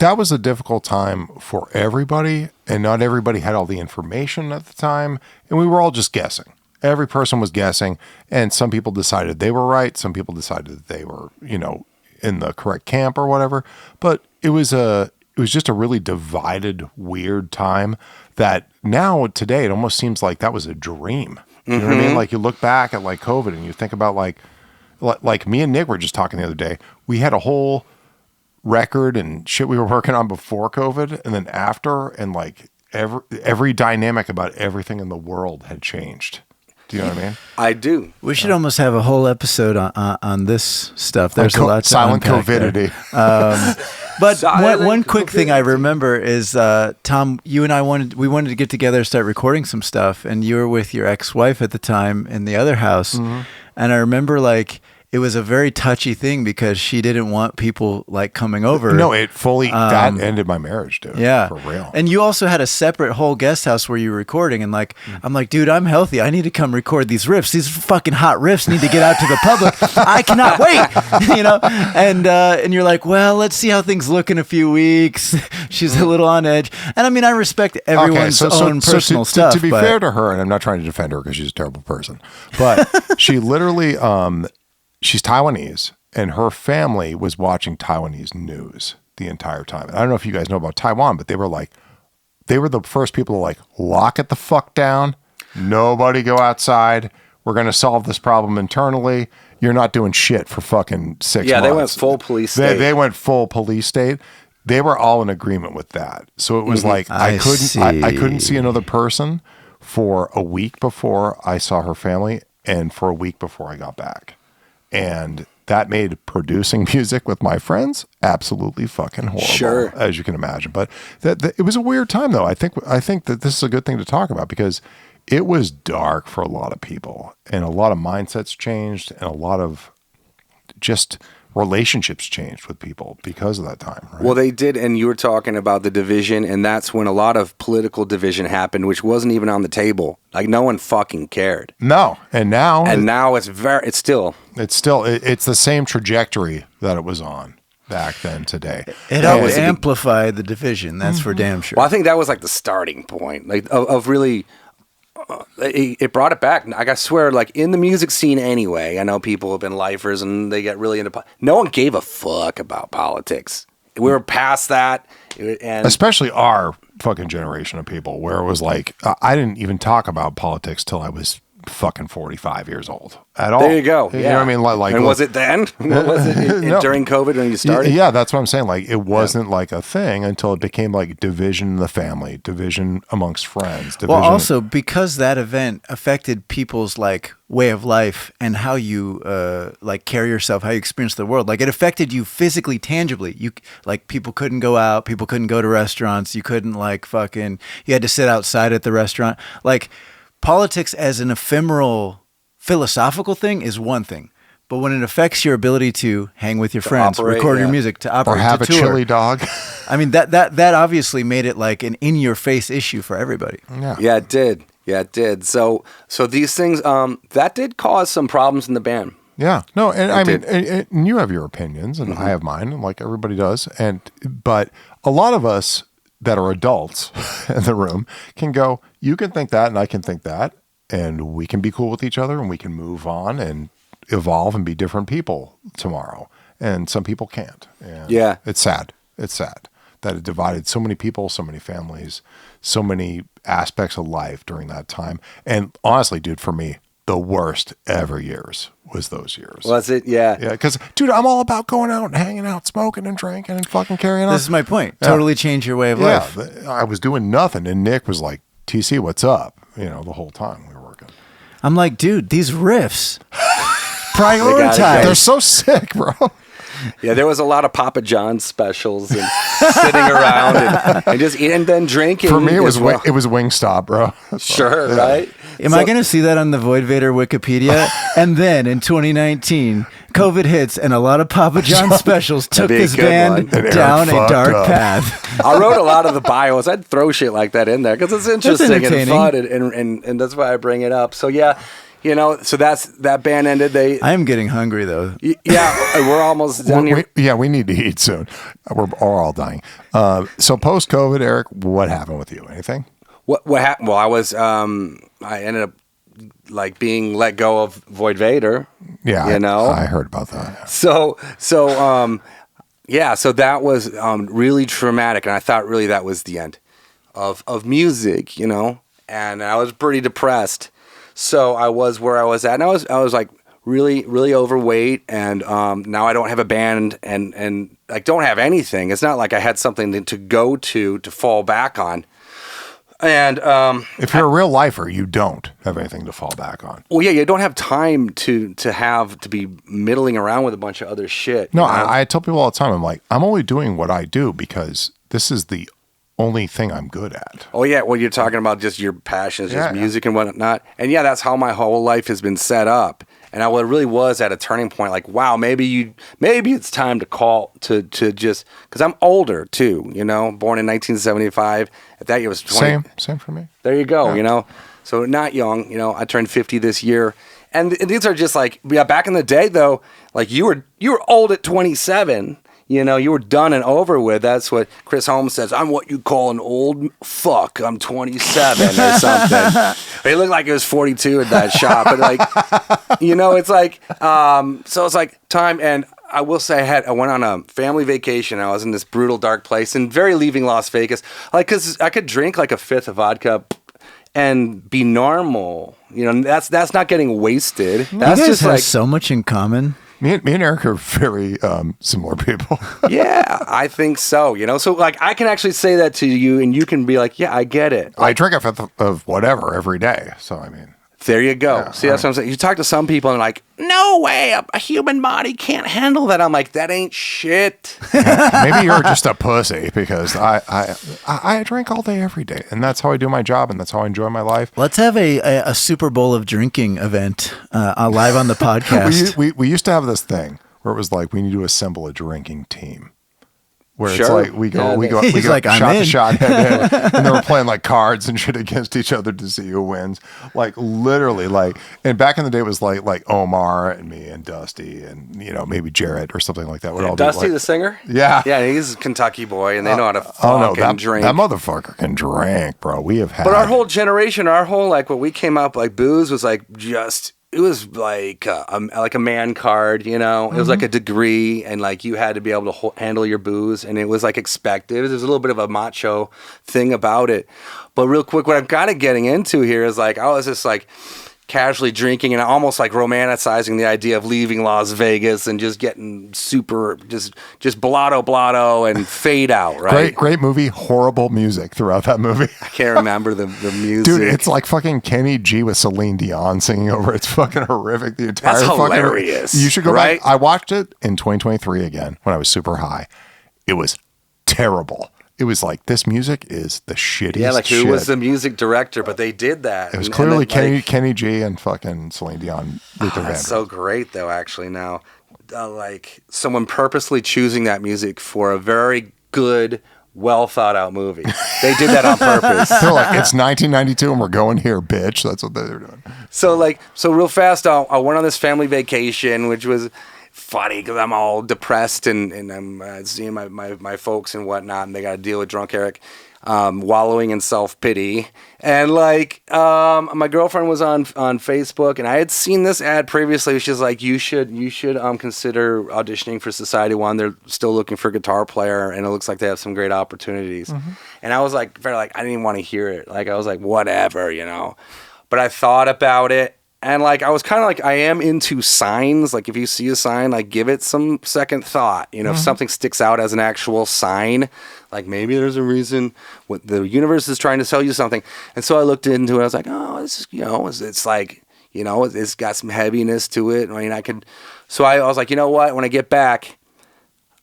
That was a difficult time for everybody, and not everybody had all the information at the time, and we were all just guessing. Every person was guessing, and some people decided they were right, some people decided that they were, in the correct camp or whatever. But it was just a really divided, weird time that now today it almost seems like that was a dream. You know what I mean? Like you look back at like COVID and you think about like me and Nick were just talking the other day. We had a whole record and shit we were working on before COVID, and then after, and like every dynamic about everything in the world had changed. Do you know what I mean? I do. We should almost have a whole episode on this stuff. There's a lot to silent unpack COVIDity. But one quick thing I remember is, Tom, you and I wanted to get together, start recording some stuff, and you were with your ex-wife at the time in the other house. And I remember like it was a very touchy thing because she didn't want people like coming over. No, it fully that ended my marriage, dude. Yeah, for real. And you also had a separate whole guest house where you were recording, and like I'm like, dude, I'm healthy. I need to come record these riffs. These fucking hot riffs need to get out to the public. I cannot wait, And you're like, well, let's see how things look in a few weeks. She's a little on edge, and I mean, I respect everyone's own personal stuff. To be fair to her, and I'm not trying to defend her because she's a terrible person, but she literally. She's Taiwanese, and her family was watching Taiwanese news the entire time. And I don't know if you guys know about Taiwan, but they were the first people to like lock it the fuck down. Nobody go outside. We're going to solve this problem internally. You're not doing shit for fucking 6 months. Yeah, they went full police state. They went full police state. They were all in agreement with that. So it was like I couldn't see another person for a week before I saw her family, and for a week before I got back. And that made producing music with my friends absolutely fucking horrible, as you can imagine. But it was a weird time, though. I think that this is a good thing to talk about because it was dark for a lot of people, and a lot of mindsets changed, and a lot of just relationships changed with people because of that time. Right? Well, they did, and you were talking about the division, and that's when a lot of political division happened, which wasn't even on the table. Like no one fucking cared. No, and now it's still the same trajectory that it was on back then today. It helped amplify the division. That's for damn sure. Well, I think that was like the starting point, like of really. It brought it back. I swear, like in the music scene anyway, I know people have been lifers and they get really into no one gave a fuck about politics. We were past that. And especially our fucking generation of people, where it was like, I didn't even talk about politics till I was fucking 45 years old at all. There you go. You know what I mean? Like, and was it then? What was it No. during COVID when you started? Yeah, that's what I'm saying. Like, it wasn't like a thing until it became like division in the family, division amongst friends. Well, also because that event affected people's like way of life and how you like carry yourself, how you experience the world. Like it affected you physically, tangibly. You like people couldn't go out, people couldn't go to restaurants, you couldn't like fucking. You had to sit outside at the restaurant. Like. Politics as an ephemeral philosophical thing is one thing, but when it affects your ability to hang with your friends, record your music, to operate, or have to a tour, chili dog, I mean that obviously made it like an in-your-face issue for everybody. Yeah, it did. Yeah, it did. So these things that did cause some problems in the band. Yeah, no, and I mean, and you have your opinions, and I have mine, and like everybody does, but a lot of us that are adults in the room can go, you can think that and I can think that, and we can be cool with each other and we can move on and evolve and be different people tomorrow. And some people can't. And yeah. It's sad. It's sad that it divided so many people, so many families, so many aspects of life during that time. And honestly, dude, for me, the worst ever years was those years. Was it? Yeah. Yeah, because, dude, I'm all about going out and hanging out, smoking and drinking and fucking carrying on. This is my point. Yeah. Totally change your way of life. I was doing nothing, and Nick was like, TC, what's up? You know, the whole time we were working. I'm like, dude, these riffs, prioritize. They're so sick, bro. Yeah, there was a lot of Papa John's specials and sitting around and just eating and then drinking. For me, it was Wingstop, bro. Sure, right? Am I going to see that on the Void Vator Wikipedia? And then in 2019, COVID hits and a lot of Papa John specials took this band down a dark path. I wrote a lot of the bios. I'd throw shit like that in there because it's interesting and fun, and that's why I bring it up. So yeah. So that band ended. I am getting hungry though. Yeah, we're almost done here. We need to eat soon. We're all dying. So post COVID, Eric, what happened with you? Anything? What happened? Well, I ended up like being let go of Void Vator. Yeah, I heard about that. Yeah. So that was really traumatic, and I thought really that was the end of music, and I was pretty depressed. So I was where I was at, and I was like really, really overweight, and now I don't have a band and like don't have anything. It's not like I had something to go to fall back on. And if you're a real lifer, you don't have anything to fall back on. Well, yeah, you don't have time to be middling around with a bunch of other shit. No, I tell people all the time, I'm like, I'm only doing what I do because this is the only thing I'm good at. Oh yeah, well, you're talking about just your passions, just music and whatnot. And yeah, that's how my whole life has been set up. And I really was at a turning point, like, wow, maybe it's time to call to just, because I'm older too, born in 1975. At that year was 20. Same for me. There you go, So not young, I turned 50 this year. And these are just like, back in the day though, like you were old at 27. You were done and over with. That's what Chris Holmes says. I'm what you call an old fuck. I'm 27 or something. He looked like he was 42 at that shop. But like, it's like, so it's like time. And I will say I went on a family vacation. I was in this brutal, dark place and very leaving Las Vegas. Like, cause I could drink like a fifth of vodka and be normal. That's not getting wasted. That's you guys just have like so much in common. Me and Eric are very similar people. Yeah, I think so. So like I can actually say that to you, and you can be like, "Yeah, I get it." I drink a fifth of whatever every day. So I mean, there you go. Yeah, see, that's what I'm saying. You talk to some people and like, "No way, a human body can't handle that." I'm like, "That ain't shit." Maybe you're just a pussy because I drink all day every day, and that's how I do my job, and that's how I enjoy my life. Let's have a Super Bowl of drinking event live on the podcast. we used to have this thing where it was like we need to assemble a drinking team. Where sure. It's like we go like, shot to shot, head, and they were playing like cards and shit against each other to see who wins. Like literally, like, and back in the day it was like Omar and me and Dusty and maybe Jarrett or something like that. Would all Dusty, be like, the singer? Yeah, he's a Kentucky boy, and they know how to fucking drink. That motherfucker can drink, bro. We have had, but our whole generation, like when we came up, like booze was like just. It was like a man card, It was like a degree, and like you had to be able to handle your booze, and it was like expected. There's a little bit of a macho thing about it. But real quick, what I'm kind of getting into here is like I was just like casually drinking and almost like romanticizing the idea of leaving Las Vegas and just getting super just blotto and fade out, right? Great movie, horrible music throughout that movie. I can't remember the music. Dude, it's like fucking Kenny G with Celine Dion singing over it. It's fucking horrific. The entire That's fucking hilarious. You should go right? back. I watched it in 2023 again when I was super high. It was terrible. It was like, this music is the shittiest. Yeah, like who was the music director? But they did that. It was clearly Kenny G and fucking Celine Dion. That's so great, though. Actually, now, like someone purposely choosing that music for a very good, well thought out movie. They did that on purpose. They're like, it's 1992 and we're going here, bitch. That's what they're doing. So real fast, I went on this family vacation, which was funny because I'm all depressed and I'm seeing my folks and whatnot, and they got to deal with drunk Eric, wallowing in self-pity. And like my girlfriend was on Facebook, and I had seen this ad previously. She's like, you should consider auditioning for Society One. They're still looking for a guitar player, and it looks like they have some great opportunities. Mm-hmm. And I was like, I didn't even want to hear it. Like I was like, whatever, But I thought about it. And like I was kind of like, I am into signs. Like if you see a sign, like give it some second thought. If something sticks out as an actual sign, like maybe there's a reason what the universe is trying to tell you something. And so I looked into it. I was like, oh, this is, it's like, it's got some heaviness to it. I mean, so I was like, you know what? When I get back,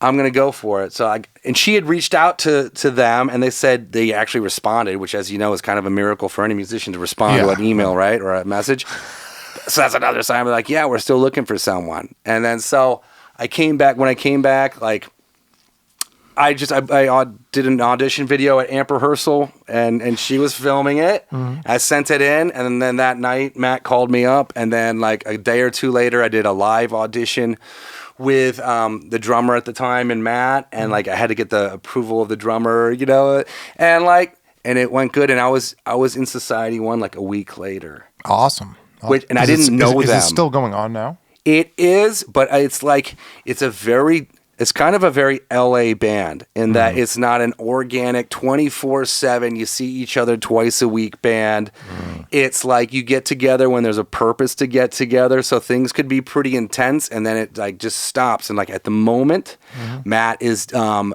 I'm going to go for it. And she had reached out to them, and they said they actually responded, which, as you know, is kind of a miracle for any musician to respond to an email, right? Or a message. So that's another sign. We're like, yeah, we're still looking for someone. And then so I came back. When I came back, like, I did an audition video at Amp Rehearsal, and she was filming it. Mm-hmm. I sent it in, and then that night, Matt called me up, and then like a day or two later, I did a live audition with the drummer at the time and Matt, and like I had to get the approval of the drummer, you know, and it went good, and I was in Society 1 like a week later. Awesome. I didn't know them. Is it still going on now? It is, but it's kind of a very LA band in that it's not an organic 24/7, you see each other twice a week band. It's like you get together when there's a purpose to get together, so things could be pretty intense, and then it like just stops. And like at the moment, Matt is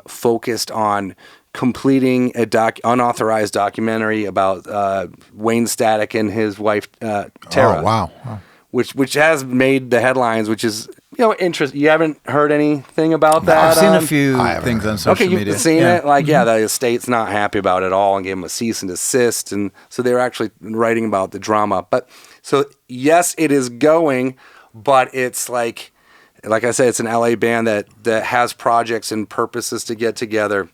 focused on completing a unauthorized documentary about Wayne Static and his wife Tara. Oh, wow. Which has made the headlines, which is, you know, interesting. You haven't heard anything about that? I've seen a few things on social media. Okay, you've seen it? Like, the estate's not happy about it at all and gave him a cease and desist. And so they were actually writing about the drama. But so, yes, it is going, but it's like I said, it's an LA band that has projects and purposes to get together,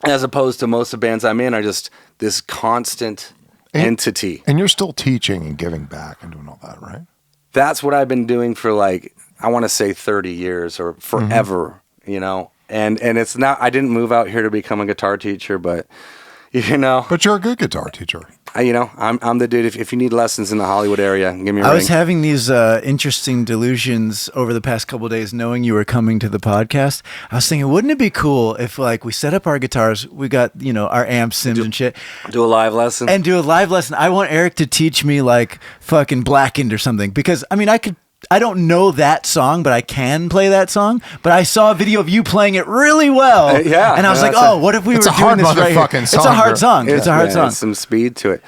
as opposed to most of the bands I'm in are just this constant entity. And you're still teaching and giving back and doing all that, right? That's what I've been doing for like, I want to say 30 years or forever, you know? And it's not, I didn't move out here to become a guitar teacher, but, you know. But you're a good guitar teacher. I'm the dude. If you need lessons in the Hollywood area, give me a ring. I was having these interesting delusions over the past couple of days, knowing you were coming to the podcast. I was thinking, wouldn't it be cool if, like, we set up our guitars, we got, you know, our amp sims and shit. Do a live lesson. I want Eric to teach me, like, fucking Blackened or something. Because, I mean, I don't know that song, but I can play that song. But I saw a video of you playing it really well. And I was like, what if we were doing this right here? It's a hard song. It's a hard song. There's some speed to it.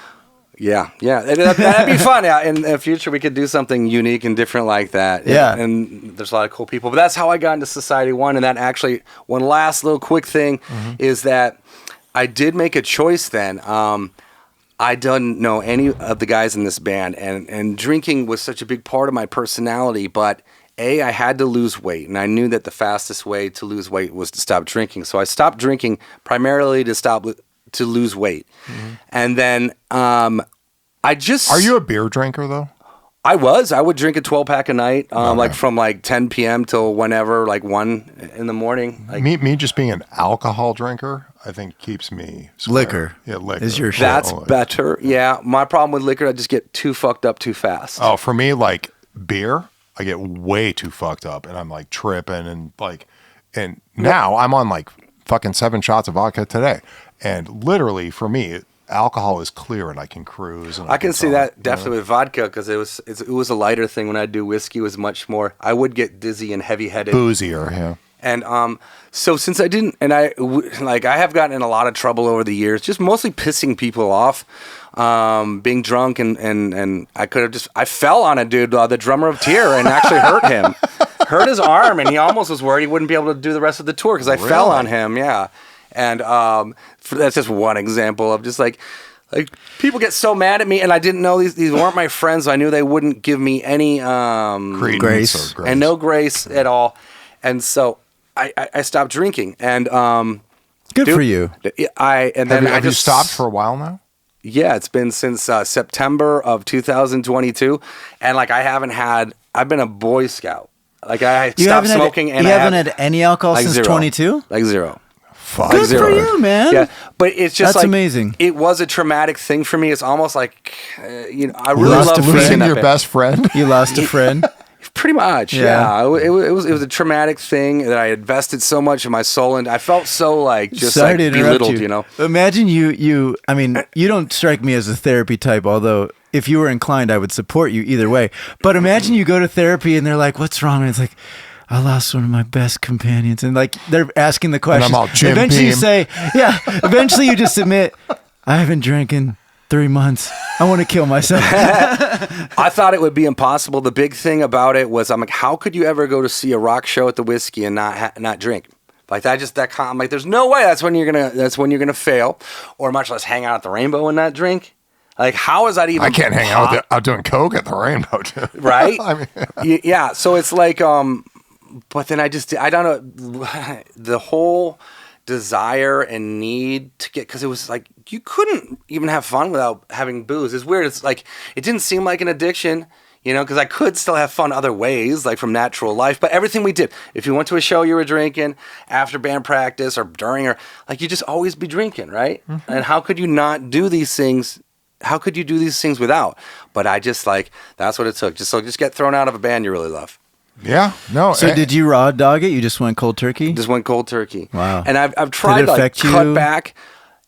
Yeah. That'd be fun. Yeah, in the future, we could do something unique and different like that. Yeah. And there's a lot of cool people. But that's how I got into Society 1. And that actually, one last little quick thing is that I did make a choice then. I didn't know any of the guys in this band, and drinking was such a big part of my personality, but I had to lose weight, and I knew that the fastest way to lose weight was to stop drinking. So I stopped drinking primarily to lose weight. And then I just... Are you a beer drinker, though? I would drink a 12-pack a night, like from like 10 p.m. till whenever, like 1 in the morning. Like, me just being an alcohol drinker, I think keeps me square. Liquor. Yeah, liquor. Is your shit. That's better. Yeah. My problem with liquor, I just get too fucked up too fast. Oh, for me, like beer, I get way too fucked up and I'm like tripping and now I'm on like fucking 7 shots of vodka today. And literally for me, alcohol is clear and I can cruise. And I can see that definitely with vodka because it was a lighter thing. When I do whiskey, it was much more. I would get dizzy and heavy-headed, boozier. Yeah. And so since I didn't, and I have gotten in a lot of trouble over the years, just mostly pissing people off, being drunk, and I could have I fell on a dude, the drummer of Tyr, and actually hurt him, hurt his arm, and he almost was worried he wouldn't be able to do the rest of the tour because I fell on him. Yeah. And that's just one example of just like people get so mad at me, and I didn't know these weren't my friends. So I knew they wouldn't give me any grace and no grace at all. And so I stopped drinking. And good for you. Have you stopped for a while now? Yeah, it's been since September of 2022, and like I've been a Boy Scout. Like I stopped smoking, and you haven't had any alcohol since 22? Like zero. Fuck. Good for you, man. Yeah, but it's just that's amazing. It was a traumatic thing for me. It's almost like, I really love losing your best friend. You lost a friend. Pretty much, yeah. It was a traumatic thing that I invested so much of my soul in. I felt so belittled, you know. Imagine you. I mean, you don't strike me as a therapy type, although if you were inclined, I would support you either way. But imagine you go to therapy and they're like, "What's wrong?" And it's like, I lost one of my best companions. And like, they're asking the questions. And I'm all Jim eventually Beam. You say, eventually you just admit, I haven't drank in 3 months. I want to kill myself. I thought it would be impossible. The big thing about it was, I'm like, how could you ever go to see a rock show at the Whiskey and not drink? Like I'm like, there's no way that's when you're gonna fail, or much less hang out at the Rainbow and not drink. Like, how is that even? I can't hang out doing coke at the Rainbow, too. Right? I mean, yeah. So it's like, but then I don't know, the whole desire and need to get, because it was like you couldn't even have fun without having booze. It's weird. It's like it didn't seem like an addiction. Because I could still have fun other ways, like from natural life. But everything we did, if you went to a show, you were drinking after band practice or during, or like you just always be drinking, right? Mm-hmm. And how could you not do these things? How could you do these things without? But I just like, that's what it took. Just get thrown out of a band you really love. Yeah, no. So did you raw dog it? You just went cold turkey? Just went cold turkey. Wow. And I've tried to like cut back.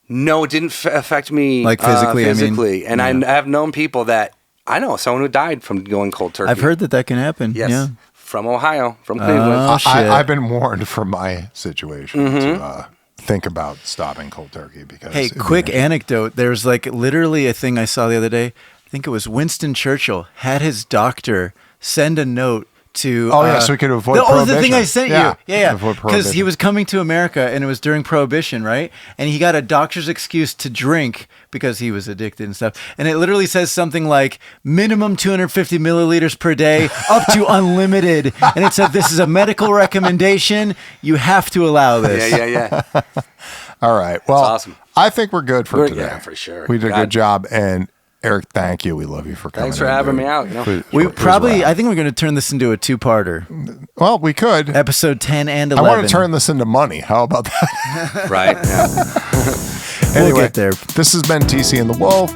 No, it didn't affect me like physically. And I have known people that, I know someone who died from going cold turkey. I've heard that can happen. Yes. Yeah. From Ohio, from Cleveland. Oh, shit. I've been warned from my situation to think about stopping cold turkey because. Hey, quick anecdote. There's like literally a thing I saw the other day. I think it was Winston Churchill had his doctor send a note to. Oh yeah, so we could avoid prohibition. The thing I sent you. Yeah. Because Because he was coming to America and it was during Prohibition, right? And he got a doctor's excuse to drink because he was addicted and stuff. And it literally says something like minimum 250 milliliters per day, up to unlimited. And it said this is a medical recommendation. You have to allow this. Yeah. All right. Well, awesome. I think we're good for today. Yeah, for sure. We did a good job. And Eric, thank you. We love you for coming. Thanks for having me out. We probably, I think we're going to turn this into a two-parter. Well, we could. Episode 10 and 11. I want to turn this into money. How about that? Right. Yeah. Anyway, we'll get there. This has been TC and the Wolf.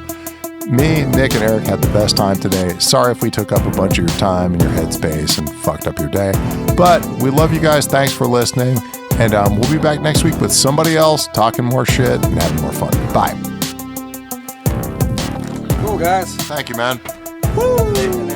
Me, Nick, and Eric had the best time today. Sorry if we took up a bunch of your time and your headspace and fucked up your day. But we love you guys. Thanks for listening. And we'll be back next week with somebody else talking more shit and having more fun. Bye. Cool, guys. Thank you, man. Woo!